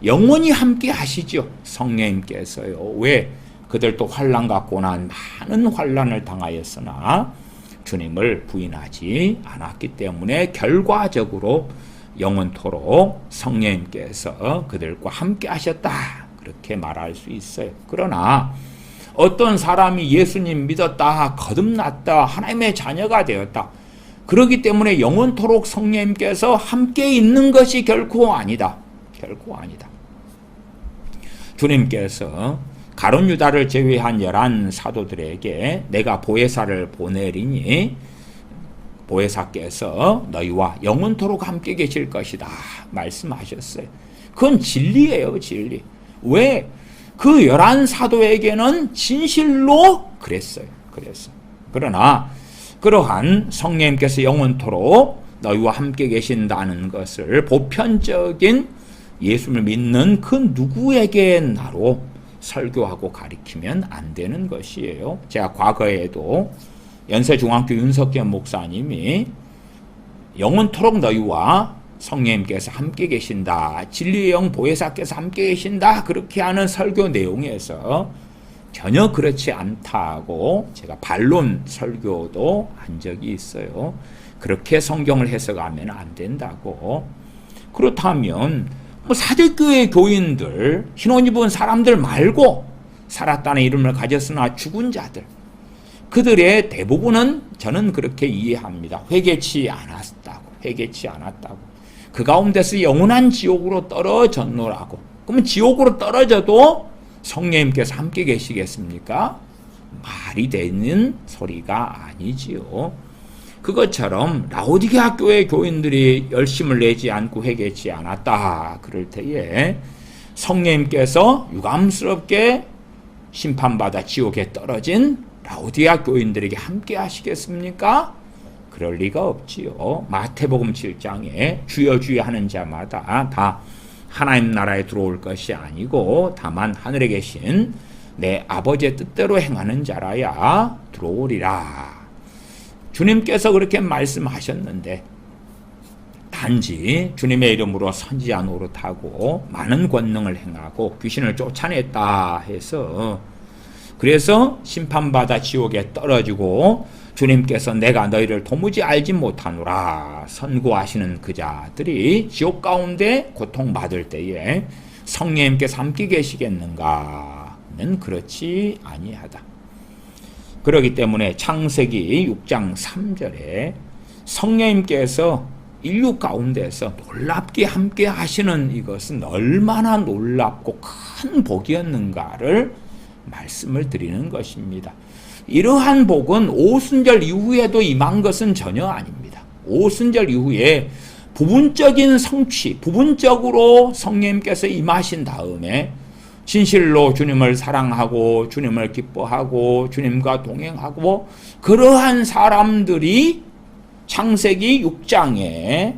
영원히 함께 하시죠. 성령님께서요. 왜? 그들도 환난과 고난, 많은 환난을 당하였으나 주님을 부인하지 않았기 때문에 결과적으로 영원토록 성령님께서 그들과 함께 하셨다, 그렇게 말할 수 있어요. 그러나 어떤 사람이 예수님 믿었다, 거듭났다, 하나님의 자녀가 되었다, 그렇기 때문에 영원토록 성령님께서 함께 있는 것이 결코 아니다. 결코 아니다. 주님께서 가룟 유다를 제외한 11 사도들에게 내가 보혜사를 보내리니 보혜사께서 너희와 영원토록 함께 계실 것이다 말씀하셨어요. 그건 진리예요, 진리. 왜? 그 11 사도에게는 진실로 그랬어요. 그러나 그러한 성령님께서 영원토록 너희와 함께 계신다는 것을 보편적인 예수를 믿는 그 누구에게나로 설교하고 가리키면 안 되는 것이에요. 제가 과거에도 연세중앙교 윤석현 목사님이 영원토록 너희와 성령님께서 함께 계신다, 진리의 영 보혜사께서 함께 계신다, 그렇게 하는 설교 내용에서 전혀 그렇지 않다고 제가 반론 설교도 한 적이 있어요. 그렇게 성경을 해석하면 안 된다고. 그렇다면 사대교회 교인들, 흰옷 입은 사람들 말고 살았다는 이름을 가졌으나 죽은 자들, 그들의 대부분은 저는 그렇게 이해합니다. 회개치 않았다고. 그 가운데서 영원한 지옥으로 떨어졌노라고. 그러면 지옥으로 떨어져도 성령님께서 함께 계시겠습니까? 말이 되는 소리가 아니지요. 그것처럼 라오디게아 교회 교인들이 열심을 내지 않고 회개치 않았다 그럴 때에 성령님께서 유감스럽게 심판받아 지옥에 떨어진 라오디게아 교인들에게 함께 하시겠습니까? 그럴 리가 없지요. 마태복음 7장에 주여 주여 하는 자마다 다 하나님 나라에 들어올 것이 아니고 다만 하늘에 계신 내 아버지의 뜻대로 행하는 자라야 들어오리라. 주님께서 그렇게 말씀하셨는데 단지 주님의 이름으로 선지자 노릇하고 많은 권능을 행하고 귀신을 쫓아냈다 해서 그래서 심판받아 지옥에 떨어지고 주님께서 내가 너희를 도무지 알지 못하노라 선고하시는 그 자들이 지옥 가운데 고통받을 때에 성령님께서 함께 계시겠는가는 그렇지 아니하다. 그렇기 때문에 창세기 6장 3절에 성령님께서 인류 가운데서 놀랍게 함께 하시는 이것은 얼마나 놀랍고 큰 복이었는가를 말씀을 드리는 것입니다. 이러한 복은 오순절 이후에도 임한 것은 전혀 아닙니다. 오순절 이후에 부분적인 성취, 부분적으로 성령님께서 임하신 다음에 진실로 주님을 사랑하고 주님을 기뻐하고 주님과 동행하고 그러한 사람들이 창세기 6장에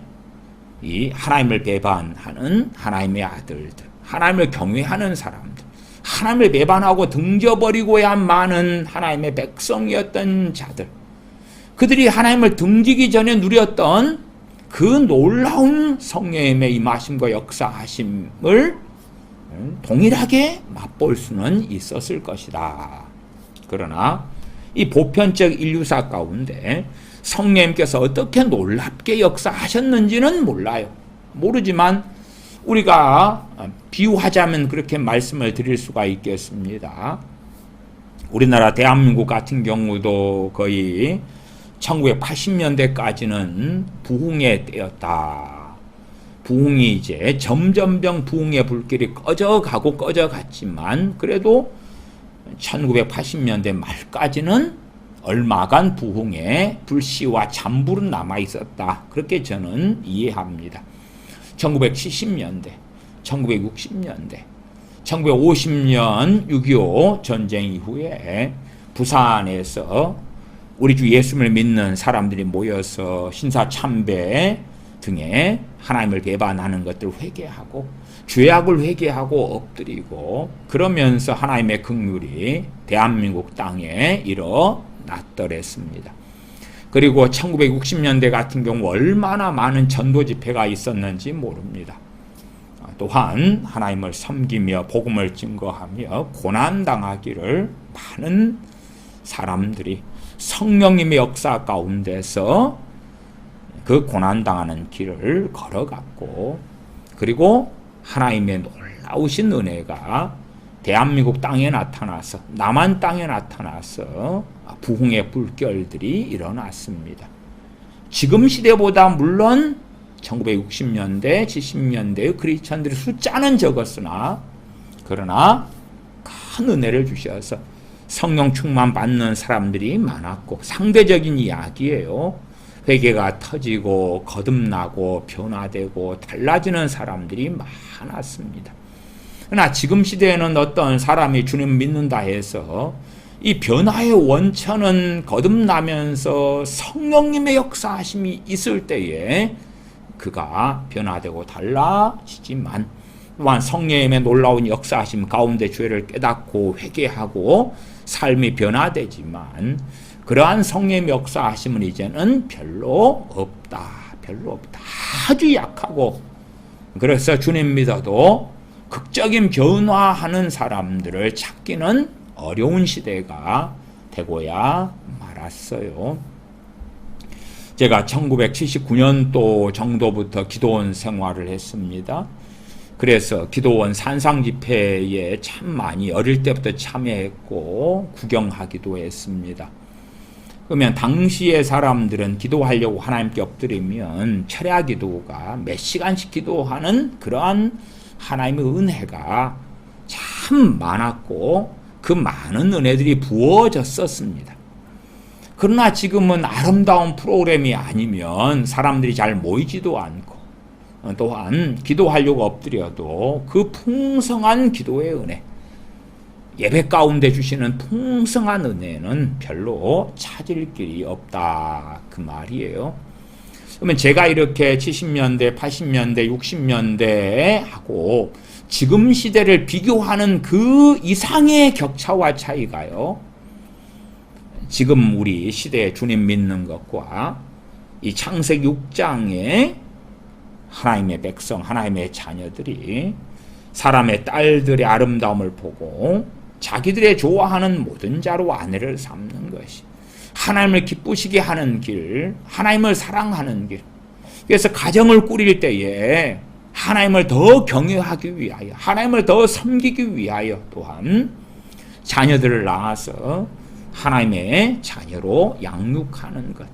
이 하나님을 배반하는 하나님의 아들들, 하나님을 경외하는 사람들, 하나님을 배반하고 등져버리고야 많은 하나님의 백성이었던 자들, 그들이 하나님을 등지기 전에 누렸던 그 놀라운 성령님의 임하심과 역사하심을 동일하게 맛볼 수는 있었을 것이다. 그러나 이 보편적 인류사 가운데 성령님께서 어떻게 놀랍게 역사하셨는지는 몰라요. 모르지만 우리가 비유하자면 그렇게 말씀을 드릴 수가 있겠습니다. 우리나라 대한민국 같은 경우도 거의 1980년대까지는 부흥의 때였다. 부흥이 이제 점점병 부흥의 불길이 꺼져갔지만 그래도 1980년대 말까지는 얼마간 부흥의 불씨와 잔불은 남아 있었다. 그렇게 저는 이해합니다. 1970년대, 1960년대, 1950년 6.25 전쟁 이후에 부산에서 우리 주 예수님을 믿는 사람들이 모여서 신사참배 등에 하나님을 배반하는 것들을 회개하고 죄악을 회개하고 엎드리고 그러면서 하나님의 긍휼이 대한민국 땅에 일어났더랬습니다. 그리고 1960년대 같은 경우 얼마나 많은 전도 집회가 있었는지 모릅니다. 또한 하나님을 섬기며 복음을 증거하며 고난당하기를 많은 사람들이 성령님의 역사 가운데서 그 고난당하는 길을 걸어갔고 그리고 하나님의 놀라우신 은혜가 대한민국 땅에 나타나서 남한 땅에 나타나서 부흥의 불결들이 일어났습니다. 지금 시대보다 물론 1960년대, 70년대의 크리스천들의 숫자는 적었으나 그러나 큰 은혜를 주셔서 성령 충만 받는 사람들이 많았고 상대적인 이야기예요. 회개가 터지고 거듭나고 변화되고 달라지는 사람들이 많았습니다. 그러나 지금 시대에는 어떤 사람이 주님 믿는다 해서 이 변화의 원천은 거듭나면서 성령님의 역사하심이 있을 때에 그가 변화되고 달라지지만 또한 성령님의 놀라운 역사하심 가운데 죄를 깨닫고 회개하고 삶이 변화되지만 그러한 성령의 역사하심은 이제는 별로 없다. 아주 약하고 그래서 주님 믿어도 극적인 변화하는 사람들을 찾기는 어려운 시대가 되고야 말았어요. 제가 1979년도 정도부터 기도원 생활을 했습니다. 그래서 기도원 산상 집회에 참 많이 어릴 때부터 참여했고 구경하기도 했습니다. 그러면 당시의 사람들은 기도하려고 하나님께 엎드리면 철야 기도가 몇 시간씩 기도하는 그러한 하나님의 은혜가 참 많았고 그 많은 은혜들이 부어졌었습니다. 그러나 지금은 아름다운 프로그램이 아니면 사람들이 잘 모이지도 않고 또한 기도하려고 엎드려도 그 풍성한 기도의 은혜, 예배 가운데 주시는 풍성한 은혜는 별로 찾을 길이 없다 그 말이에요. 그러면 제가 이렇게 70년대, 80년대, 60년대 하고 지금 시대를 비교하는 그 이상의 격차와 차이가요. 지금 우리 시대에 주님 믿는 것과 이 창세기 6장에 하나님의 백성, 하나님의 자녀들이 사람의 딸들의 아름다움을 보고 자기들의 좋아하는 모든 자로 아내를 삼는 것이 하나님을 기쁘시게 하는 길, 하나님을 사랑하는 길. 그래서 가정을 꾸릴 때에 하나님을 더 경외하기 위하여, 하나님을 더 섬기기 위하여 또한 자녀들을 낳아서 하나님의 자녀로 양육하는 것.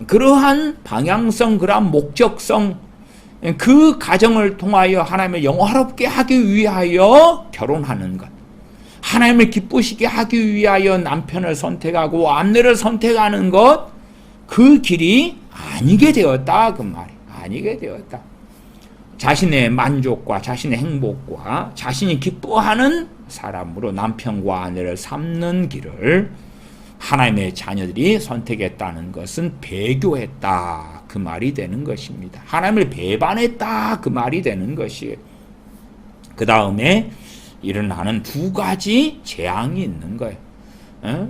그러한 방향성, 그러한 목적성, 그 가정을 통하여 하나님을 영화롭게 하기 위하여 결혼하는 것, 하나님을 기쁘시게 하기 위하여 남편을 선택하고 아내를 선택하는 것, 그 길이 아니게 되었다, 그 말이. 아니게 되었다. 자신의 만족과 자신의 행복과 자신이 기뻐하는 사람으로 남편과 아내를 삼는 길을 하나님의 자녀들이 선택했다는 것은 배교했다, 그 말이 되는 것입니다. 하나님을 배반했다, 그 말이 되는 것이에요. 그 다음에 일어나는 두 가지 재앙이 있는 거예요.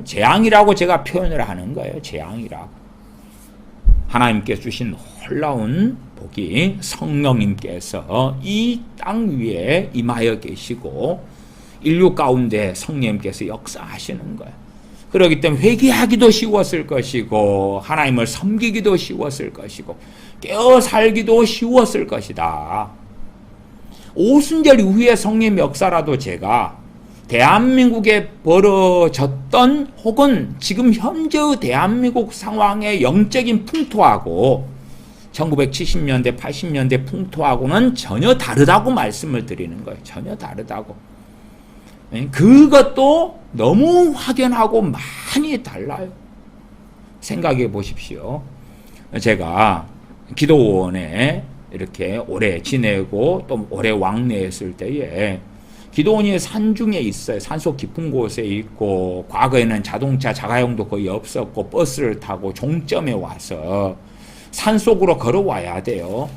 재앙이라고 제가 표현을 하는 거예요. 재앙이라고. 하나님께 주신 놀라운 복이 성령님께서 이 땅 위에 임하여 계시고 인류 가운데 성령님께서 역사하시는 거예요. 그렇기 때문에 회개하기도 쉬웠을 것이고 하나님을 섬기기도 쉬웠을 것이고 깨어 살기도 쉬웠을 것이다. 오순절 이후의 성령 역사라도 제가 대한민국에 벌어졌던 혹은 지금 현재의 대한민국 상황의 영적인 풍토하고 1970년대, 80년대 풍토하고는 전혀 다르다고 말씀을 드리는 거예요. 전혀 다르다고. 그것도 너무 확연하고 많이 달라요. 생각해 보십시오. 제가 기도원에 이렇게 오래 지내고 또 오래 왕래했을 때에 기도원이 산중에 있어요. 산속 깊은 곳에 있고 과거에는 자동차 자가용도 거의 없었고 버스를 타고 종점에 와서 산속으로 걸어와야 돼요.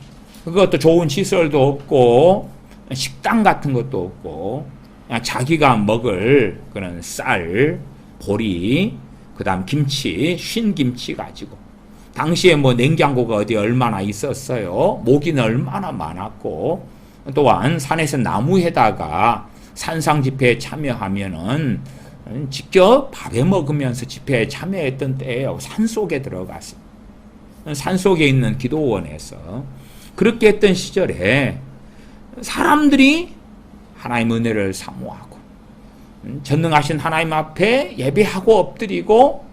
그것도 좋은 시설도 없고 식당 같은 것도 없고 그냥 자기가 먹을 그런 쌀, 보리, 그 다음 김치, 쉰 김치 가지고 당시에 뭐 냉장고가 어디 얼마나 있었어요. 모기는 얼마나 많았고 또한 산에서 나무에다가 산상 집회에 참여하면은 직접 밥에 먹으면서 집회에 참여했던 때예요. 산속에 들어가서 산속에 있는 기도원에서 그렇게 했던 시절에 사람들이 하나님의 은혜를 사모하고 전능하신 하나님 앞에 예배하고 엎드리고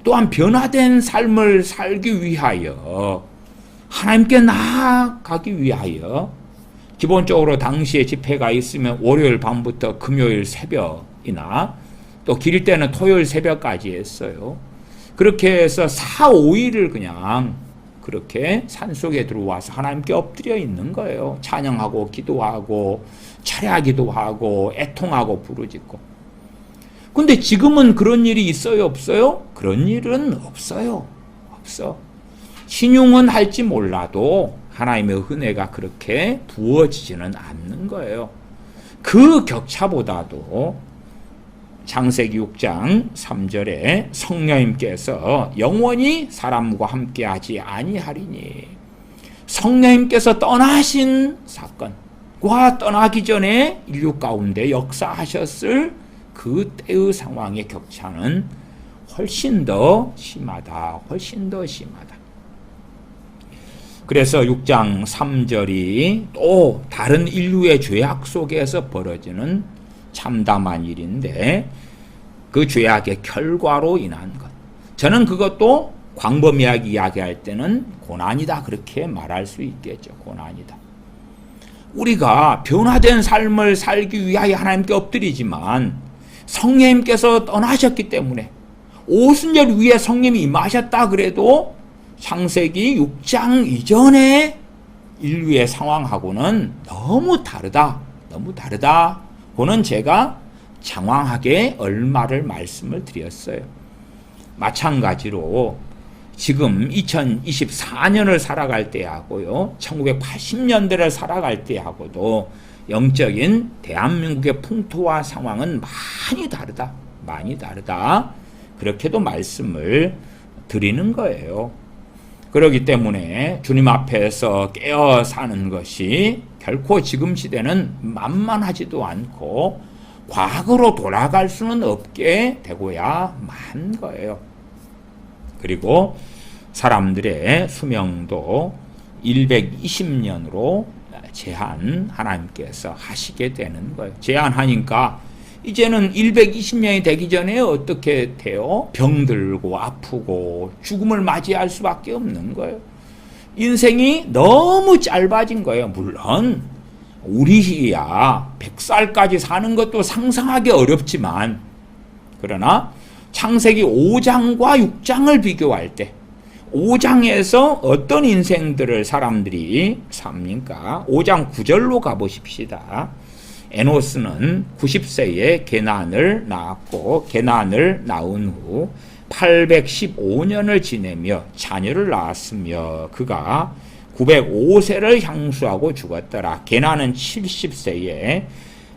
또한 변화된 삶을 살기 위하여 하나님께 나아가기 위하여 기본적으로 당시에 집회가 있으면 월요일 밤부터 금요일 새벽이나 또 길 때는 토요일 새벽까지 했어요. 그렇게 해서 4, 5일을 그냥 그렇게 산속에 들어와서 하나님께 엎드려 있는 거예요. 찬양하고 기도하고 철야기도 하고 애통하고 부르짖고. 근데 지금은 그런 일이 있어요, 없어요? 그런 일은 없어요. 없어. 신용은 할지 몰라도 하나님의 은혜가 그렇게 부어지지는 않는 거예요. 그 격차보다도 창세기 6장 3절에 성령님께서 영원히 사람과 함께하지 아니하리니 성령님께서 떠나신 사건과 떠나기 전에 인류 가운데 역사하셨을 그 때의 상황의 격차는 훨씬 더 심하다. 훨씬 더 심하다. 그래서 6장 3절이 또 다른 인류의 죄악 속에서 벌어지는 참담한 일인데 그 죄악의 결과로 인한 것. 저는 그것도 광범위하게 이야기할 때는 고난이다 그렇게 말할 수 있겠죠. 고난이다. 우리가 변화된 삶을 살기 위하여 하나님께 엎드리지만 성령님께서 떠나셨기 때문에 오순절 위에 성령님이 임하셨다 그래도 창세기 6장 이전의 인류의 상황하고는 너무 다르다. 너무 다르다. 그는 제가 장황하게 얼마를 말씀을 드렸어요. 마찬가지로 지금 2024년을 살아갈 때하고요. 1980년대를 살아갈 때하고도 영적인 대한민국의 풍토와 상황은 많이 다르다. 많이 다르다. 그렇게도 말씀을 드리는 거예요. 그렇기 때문에 주님 앞에서 깨어 사는 것이 결코 지금 시대는 만만하지도 않고 과거로 돌아갈 수는 없게 되고야 만 거예요. 그리고 사람들의 수명도 120년으로 제한 하나님께서 하시게 되는 거예요. 제한하니까 이제는 120년이 되기 전에 어떻게 돼요? 병들고 아프고 죽음을 맞이할 수밖에 없는 거예요. 인생이 너무 짧아진 거예요. 물론 우리야 100살까지 사는 것도 상상하기 어렵지만, 그러나 창세기 5장과 6장을 비교할 때 5장에서 어떤 인생들을 사람들이 삽니까? 5장 9절로 가보십시다. 에노스는 90세에 게난을 낳았고, 게난을 낳은 후 815년을 지내며 자녀를 낳았으며 그가 905세를 향수하고 죽었더라. 게난은 70세에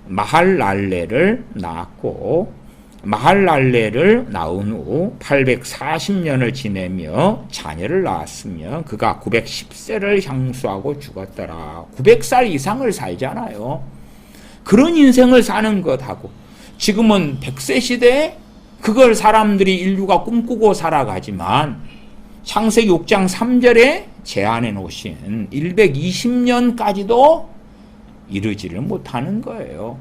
마할랄레를 낳았고, 마할랄레를 낳은 후 840년을 지내며 자녀를 낳았으며 그가 910세를 향수하고 죽었더라. 900살 이상을 살잖아요. 그런 인생을 사는 것하고 지금은 100세 시대에 그걸 사람들이 인류가 꿈꾸고 살아가지만 창세기 6장 3절에 제안해 놓으신 120년까지도 이르지를 못하는 거예요.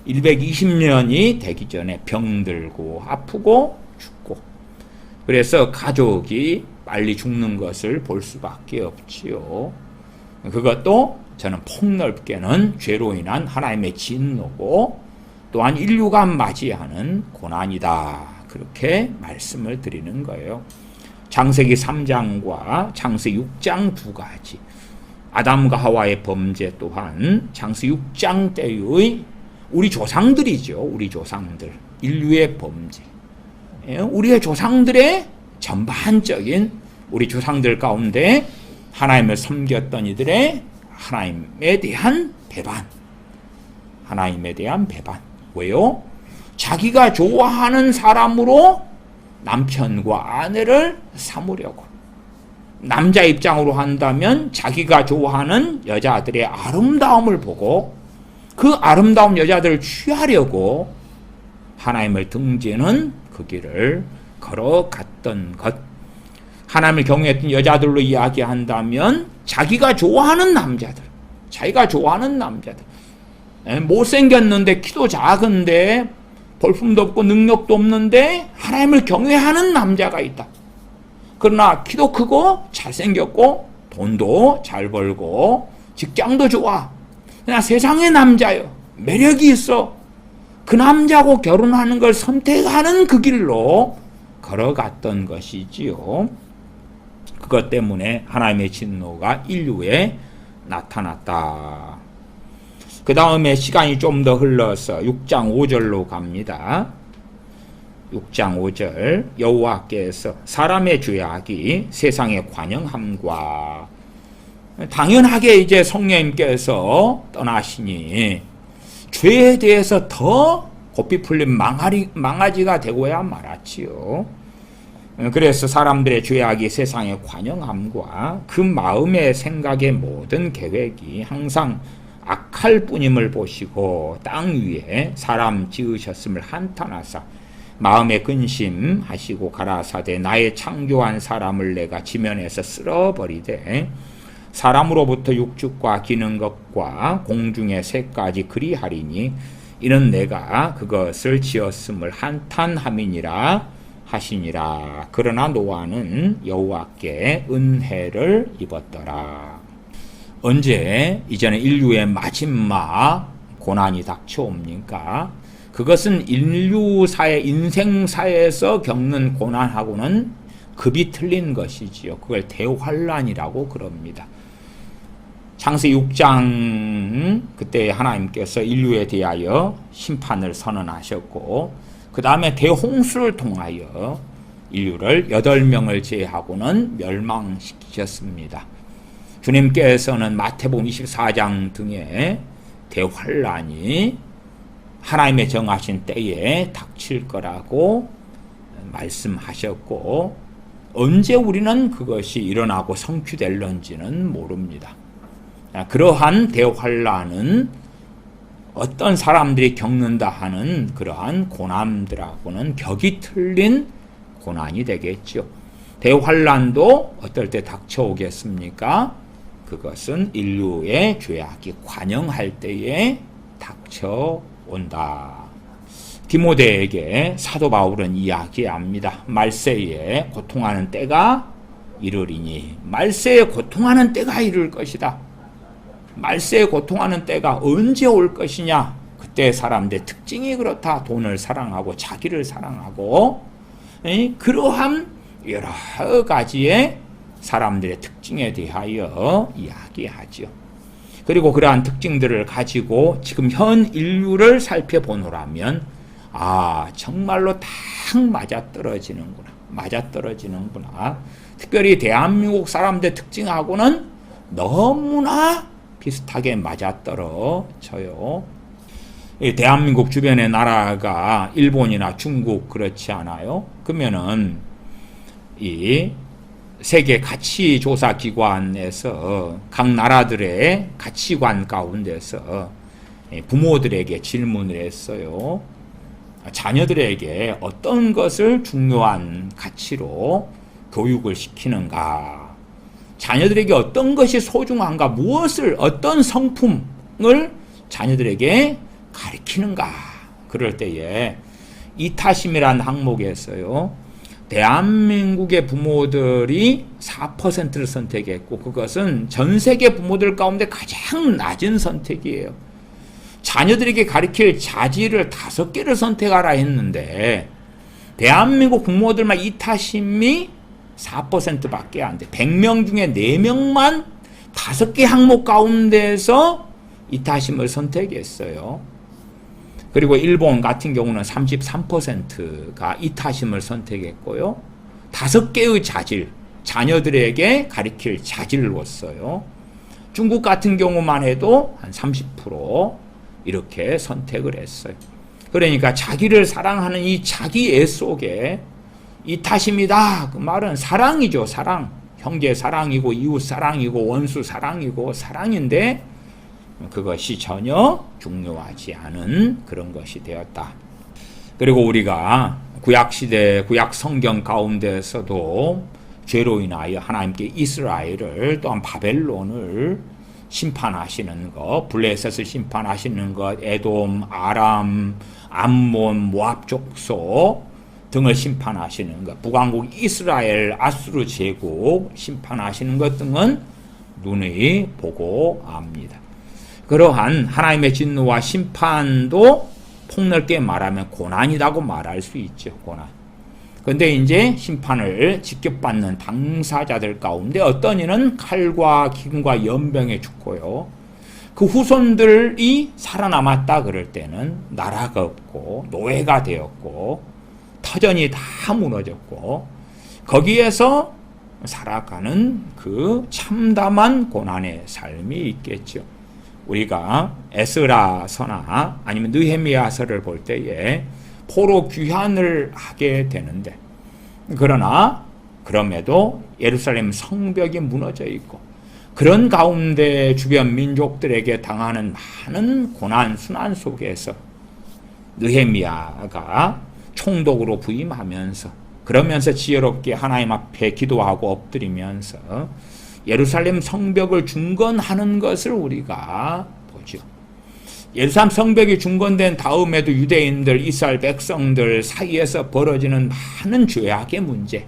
120년이 되기 전에 병들고 아프고 죽고, 그래서 가족이 빨리 죽는 것을 볼 수밖에 없지요. 그것도 저는 폭넓게는 죄로 인한 하나님의 진노고 또한 인류가 맞이하는 고난이다, 그렇게 말씀을 드리는 거예요. 창세기 3장과 창세기 6장 두 가지, 아담과 하와의 범죄 또한 창세기 6장 때의 우리 조상들이죠. 우리 조상들, 인류의 범죄, 우리의 조상들의 전반적인 우리 조상들 가운데 하나님을 섬겼던 이들의 하나님에 대한 배반, 하나님에 대한 배반. 왜요? 자기가 좋아하는 사람으로 남편과 아내를 삼으려고, 남자 입장으로 한다면 자기가 좋아하는 여자들의 아름다움을 보고 그 아름다운 여자들을 취하려고 하나님을 등지는 그 길을 걸어갔던 것. 하나님을 경외했던 여자들로 이야기한다면 자기가 좋아하는 남자들, 자기가 좋아하는 남자들, 못생겼는데 키도 작은데 볼품도 없고 능력도 없는데 하나님을 경외하는 남자가 있다. 그러나 키도 크고 잘생겼고 돈도 잘 벌고 직장도 좋아, 그냥 세상의 남자요, 매력이 있어, 그 남자하고 결혼하는 걸 선택하는 그 길로 걸어갔던 것이지요. 그것 때문에 하나님의 진노가 인류에 나타났다. 그 다음에 시간이 좀 더 흘러서 6장 5절로 갑니다. 6장 5절, 여호와께서 사람의 죄악이 세상에 관영함과, 당연하게 이제 성령님께서 떠나시니 죄에 대해서 더 고삐 풀린 망아지가 되고야 말았지요. 그래서 사람들의 죄악이 세상에 관영함과 그 마음의 생각의 모든 계획이 항상 악할 뿐임을 보시고 땅 위에 사람 지으셨음을 한탄하사 마음에 근심하시고 가라사대 나의 창조한 사람을 내가 지면에서 쓸어버리되 사람으로부터 육축과 기는 것과 공중의 새까지 그리하리니 이는 내가 그것을 지었음을 한탄함이니라 하시니라. 그러나 노아는 여호와께 은혜를 입었더라. 언제 이제는 인류의 마지막 고난이 닥쳐옵니까? 그것은 인류사의 인생사에서 겪는 고난하고는 급이 틀린 것이지요. 그걸 대환란이라고 그럽니다. 창세기 6장 그때 하나님께서 인류에 대하여 심판을 선언하셨고 그 다음에 대홍수를 통하여 인류를 8명을 제하고는 멸망시키셨습니다. 주님께서는 마태복음 24장 등의 대환란이 하나님의 정하신 때에 닥칠 거라고 말씀하셨고 언제 우리는 그것이 일어나고 성취될런지는 모릅니다. 그러한 대환란은 어떤 사람들이 겪는다 하는 그러한 고난들하고는 격이 틀린 고난이 되겠죠. 대환란도 어떨 때 닥쳐오겠습니까? 그것은 인류의 죄악이 관영할 때에 닥쳐온다. 디모데에게 사도 바울은 이야기합니다. 말세에 고통하는 때가 이르리니, 말세에 고통하는 때가 이를 것이다. 말세에 고통하는 때가 언제 올 것이냐? 그때 사람들의 특징이 그렇다. 돈을 사랑하고 자기를 사랑하고 그러한 여러 가지의 사람들의 특징에 대하여 이야기하죠. 그리고 그러한 특징들을 가지고 지금 현 인류를 살펴보노라면 정말로 딱 맞아떨어지는구나. 특별히 대한민국 사람들의 특징하고는 너무나 비슷하게 맞아떨어져요. 대한민국 주변의 나라가 일본이나 중국 그렇지 않아요? 그러면은 이 세계 가치조사기관에서 각 나라들의 가치관 가운데서 부모들에게 질문을 했어요. 자녀들에게 어떤 것을 중요한 가치로 교육을 시키는가? 자녀들에게 어떤 것이 소중한가? 어떤 성품을 자녀들에게 가르치는가? 그럴 때에 이타심이라는 항목에서요. 대한민국의 부모들이 4%를 선택했고 그것은 전 세계 부모들 가운데 가장 낮은 선택이에요. 자녀들에게 가르칠 자질을 5개를 선택하라 했는데 대한민국 부모들만 이타심이 4%밖에 안 돼. 100명 중에 4명만 5개 항목 가운데서 이타심을 선택했어요. 그리고 일본 같은 경우는 33%가 이타심을 선택했고요. 5개의 자질, 자녀들에게 가르칠 자질로서요. 중국 같은 경우만 해도 한 30% 이렇게 선택을 했어요. 그러니까 자기를 사랑하는 이 자기 애 속에 이타심이다. 그 말은 사랑이죠. 사랑. 형제 사랑이고 이웃 사랑이고 원수 사랑이고 사랑인데 그것이 전혀 중요하지 않은 그런 것이 되었다. 그리고 우리가 구약시대 구약 성경 가운데서도 죄로 인하여 하나님께 이스라엘을 또한 바벨론을 심판하시는 것, 블레셋을 심판하시는 것, 에돔, 아람, 암몬, 모압 족속 등을 심판하시는 것, 북왕국 이스라엘, 아수르 제국 심판하시는 것 등은 눈이 보고 압니다. 그러한 하나님의 진노와 심판도 폭넓게 말하면 고난이라고 말할 수 있죠. 고난. 그런데 이제 심판을 직격받는 당사자들 가운데 어떤 이는 칼과 기근과 연병에 죽고요. 그 후손들이 살아남았다 그럴 때는 나라가 없고 노예가 되었고 터전이 다 무너졌고 거기에서 살아가는 그 참담한 고난의 삶이 있겠죠. 우리가 에스라서나 아니면 느헤미야서를 볼 때에 포로 귀환을 하게 되는데 그럼에도 예루살렘 성벽이 무너져 있고 그런 가운데 주변 민족들에게 당하는 많은 고난 순환 속에서 느헤미야가 총독으로 부임하면서 그러면서 지혜롭게 하나님 앞에 기도하고 엎드리면서 예루살렘 성벽을 중건하는 것을 우리가 보죠. 예루살렘 성벽이 중건된 다음에도 유대인들, 이스라엘 백성들 사이에서 벌어지는 많은 죄악의 문제,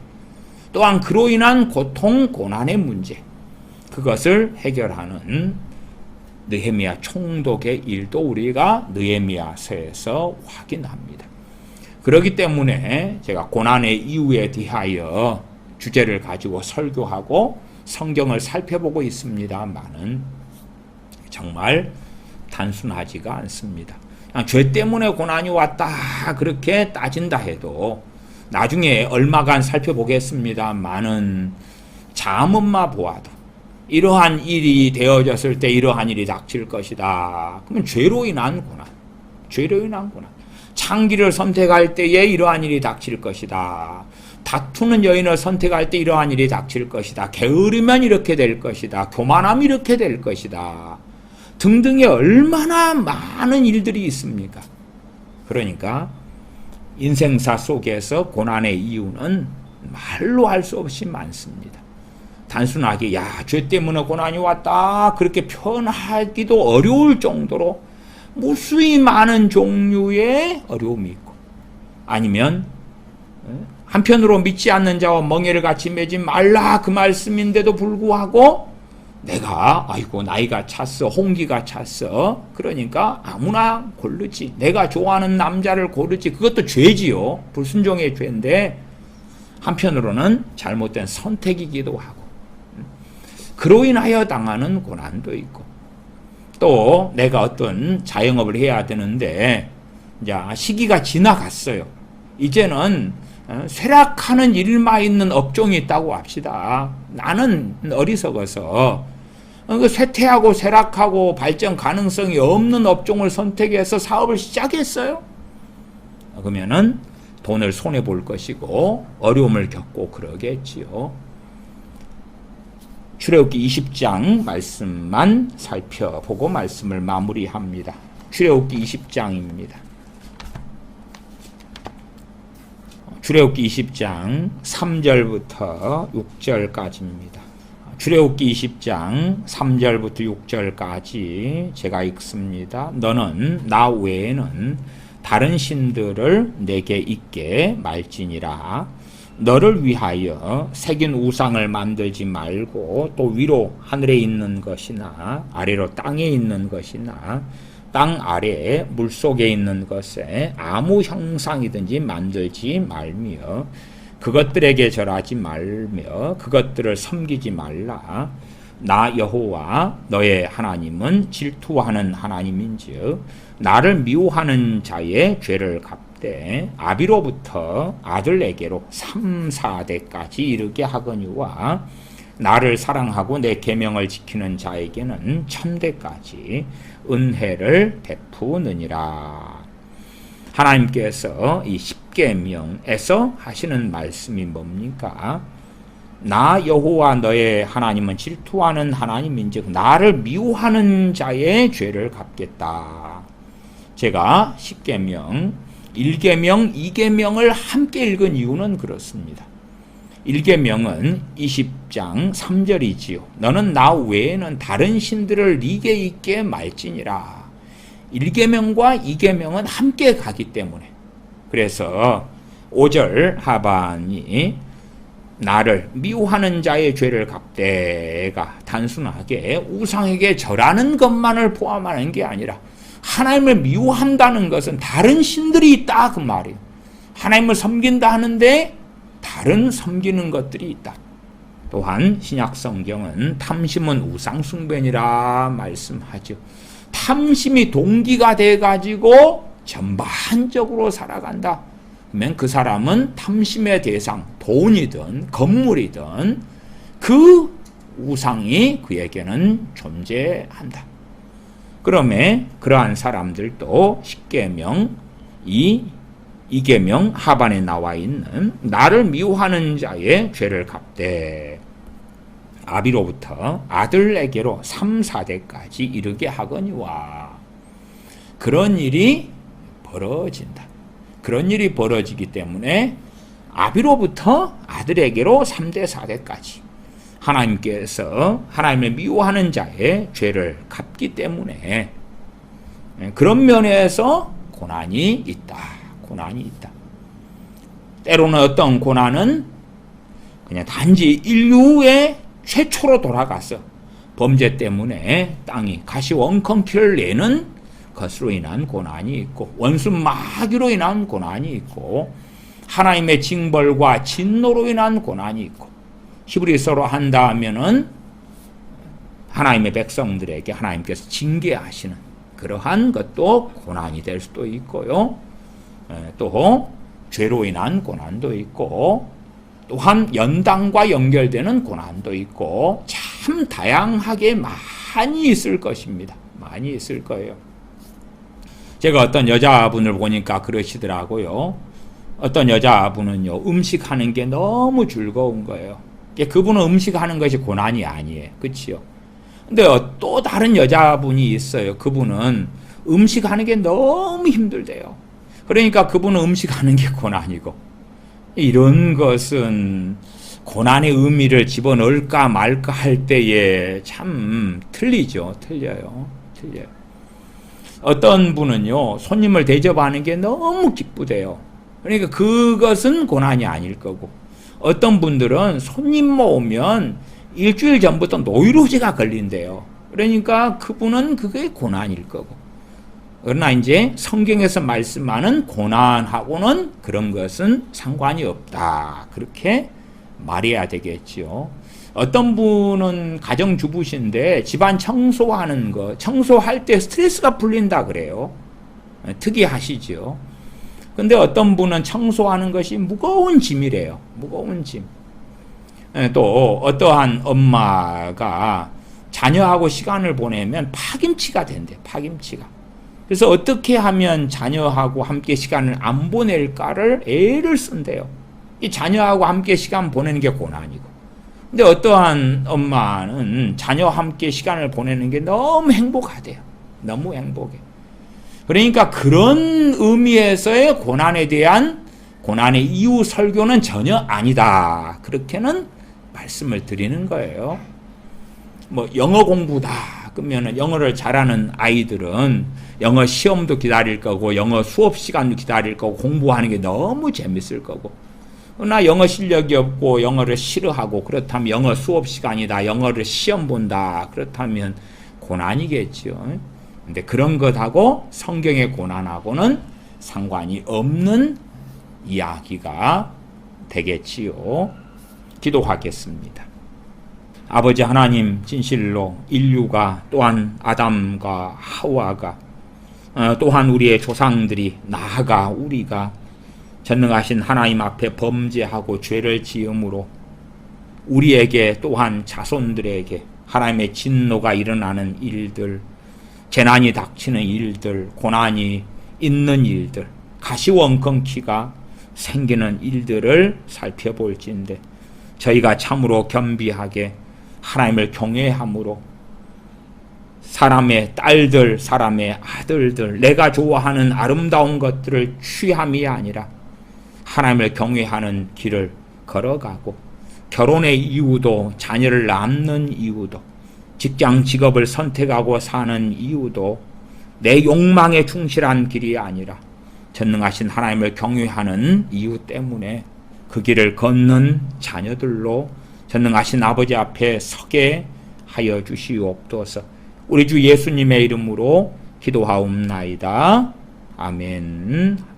또한 그로 인한 고통, 고난의 문제, 그것을 해결하는 느헤미야 총독의 일도 우리가 느헤미야서에서 확인합니다. 그렇기 때문에 제가 고난의 이유에 대하여 주제를 가지고 설교하고 성경을 살펴보고 있습니다만은 정말 단순하지가 않습니다. 그냥 죄 때문에 고난이 왔다 그렇게 따진다 해도 나중에 얼마간 살펴보겠습니다만은 잠언만 보아도 이러한 일이 되어졌을 때 이러한 일이 닥칠 것이다. 그러면 죄로 인한 고난, 죄로 인한 고난. 창기를 선택할 때에 이러한 일이 닥칠 것이다. 다투는 여인을 선택할 때 이러한 일이 닥칠 것이다. 게으르면 이렇게 될 것이다. 교만하면 이렇게 될 것이다. 등등의 얼마나 많은 일들이 있습니까? 그러니까 인생사 속에서 고난의 이유는 말로 할 수 없이 많습니다. 단순하게 죄 때문에 고난이 왔다 그렇게 표현하기도 어려울 정도로 무수히 많은 종류의 어려움이 있고 아니면 한편으로 믿지 않는 자와 멍에를 같이 매지 말라 그 말씀인데도 불구하고 내가 아이고 나이가 찼어, 홍기가 찼어, 그러니까 아무나 고르지, 내가 좋아하는 남자를 고르지, 그것도 죄지요. 불순종의 죄인데 한편으로는 잘못된 선택이기도 하고, 그로 인하여 당하는 고난도 있고, 또 내가 어떤 자영업을 해야 되는데 이제 시기가 지나갔어요. 이제는 쇠락하는 일만 있는 업종이 있다고 합시다. 나는 어리석어서 쇠퇴하고 쇠락하고 발전 가능성이 없는 업종을 선택해서 사업을 시작했어요. 그러면은 돈을 손해볼 것이고 어려움을 겪고 그러겠지요. 출애굽기 20장 말씀만 살펴보고 말씀을 마무리합니다. 출애굽기 20장입니다. 출애굽기 20장 3절부터 6절까지입니다. 출애굽기 20장 3절부터 6절까지 제가 읽습니다. 너는 나 외에는 다른 신들을 내게 있게 말지니라. 너를 위하여 새긴 우상을 만들지 말고 또 위로 하늘에 있는 것이나 아래로 땅에 있는 것이나 땅 아래에 물속에 있는 것에 아무 형상이든지 만들지 말며 그것들에게 절하지 말며 그것들을 섬기지 말라. 나 여호와 너의 하나님은 질투하는 하나님인즉 나를 미워하는 자의 죄를 갚되 아비로부터 아들에게로 3, 4대까지 이르게 하거니와 나를 사랑하고 내 계명을 지키는 자에게는 1000대까지 은혜를 베푸느니라. 하나님께서 이 십계명에서 하시는 말씀이 뭡니까? 나 여호와 너의 하나님은 질투하는 하나님인즉 나를 미워하는 자의 죄를 갚겠다. 제가 십계명, 1계명, 2계명을 함께 읽은 이유는 그렇습니다. 1계명은 20장 3절이지요. 너는 나 외에는 다른 신들을 네게 있게 말지니라. 1계명과 2계명은 함께 가기 때문에, 그래서 5절 하반이 나를 미워하는 자의 죄를 갚되가 단순하게 우상에게 절하는 것만을 포함하는 게 아니라 하나님을 미워한다는 것은 다른 신들이 있다 그 말이에요. 하나님을 섬긴다 하는데 다른 섬기는 것들이 있다. 또한 신약 성경은 탐심은 우상 숭배니라 말씀하죠. 탐심이 동기가 돼가지고 전반적으로 살아간다. 그러면 그 사람은 탐심의 대상, 돈이든 건물이든 그 우상이 그에게는 존재한다. 그러면 그러한 사람들도 십계명 2계명 하반에 나와 있는 나를 미워하는 자의 죄를 갚되 아비로부터 아들에게로 3, 4대까지 이르게 하거니와. 그런 일이 벌어진다. 그런 일이 벌어지기 때문에 아비로부터 아들에게로 3대 4대까지 하나님께서 하나님을 미워하는 자의 죄를 갚기 때문에 그런 면에서 고난이 있다. 고난이 있다. 때로는 어떤 고난은 그냥 단지 인류의 최초로 돌아가서 범죄 때문에 땅이 가시원컨키를 내는 것으로 인한 고난이 있고, 원수 마귀로 인한 고난이 있고, 하나님의 징벌과 진노로 인한 고난이 있고, 히브리서로 한다 하면은 하나님의 백성들에게 하나님께서 징계하시는 그러한 것도 고난이 될 수도 있고요. 또 죄로 인한 고난도 있고, 또한 연단과 연결되는 고난도 있고, 참 다양하게 많이 있을 것입니다. 많이 있을 거예요. 제가 어떤 여자분을 보니까 그러시더라고요. 어떤 여자분은요, 음식하는 게 너무 즐거운 거예요. 그분은 음식하는 것이 고난이 아니에요. 그치요? 근데 또 다른 여자분이 있어요. 그분은 음식하는 게 너무 힘들대요. 그러니까 그분은 음식하는 게 고난이고, 이런 것은 고난의 의미를 집어넣을까 말까 할 때에 참 틀리죠. 틀려요. 어떤 분은요, 손님을 대접하는 게 너무 기쁘대요. 그러니까 그것은 고난이 아닐 거고, 어떤 분들은 손님 모으면 일주일 전부터 노이로제가 걸린대요. 그러니까 그분은 그게 고난일 거고. 그러나 이제 성경에서 말씀하는 고난하고는 그런 것은 상관이 없다. 그렇게 말해야 되겠지요. 어떤 분은 가정주부신데 집안 청소하는 거, 청소할 때 스트레스가 풀린다 그래요. 특이하시죠. 근데 어떤 분은 청소하는 것이 무거운 짐이래요. 무거운 짐. 또 어떠한 엄마가 자녀하고 시간을 보내면 파김치가 된대. 파김치가. 그래서 어떻게 하면 자녀하고 함께 시간을 안 보낼까를 애를 쓴대요. 이 자녀하고 함께 시간 보내는 게 고난이고, 근데 어떠한 엄마는 자녀와 함께 시간을 보내는 게 너무 행복하대요. 너무 행복해. 그러니까 그런 의미에서의 고난에 대한 고난의 이유 설교는 전혀 아니다. 그렇게는 말씀을 드리는 거예요. 뭐 영어 공부다 그러면 영어를 잘하는 아이들은 영어 시험도 기다릴 거고 영어 수업 시간도 기다릴 거고 공부하는 게 너무 재밌을 거고, 나 영어 실력이 없고 영어를 싫어하고 그렇다면 영어 수업 시간이다, 영어를 시험 본다, 그렇다면 고난이겠죠. 근데 그런 것하고 성경의 고난하고는 상관이 없는 이야기가 되겠지요. 기도하겠습니다. 아버지 하나님, 진실로 인류가 또한 아담과 하와가 또한 우리의 조상들이, 나아가 우리가 전능하신 하나님 앞에 범죄하고 죄를 지음으로 우리에게 또한 자손들에게 하나님의 진노가 일어나는 일들, 재난이 닥치는 일들, 고난이 있는 일들, 가시원컨키가 생기는 일들을 살펴볼지인데, 저희가 참으로 겸비하게 하나님을 경외함으로 사람의 딸들, 사람의 아들들, 내가 좋아하는 아름다운 것들을 취함이 아니라 하나님을 경외하는 길을 걸어가고, 결혼의 이유도, 자녀를 낳는 이유도, 직장 직업을 선택하고 사는 이유도 내 욕망에 충실한 길이 아니라 전능하신 하나님을 경외하는 이유 때문에 그 길을 걷는 자녀들로 전능하신 아버지 앞에 서게 하여 주시옵소서. 우리 주 예수님의 이름으로 기도하옵나이다. 아멘.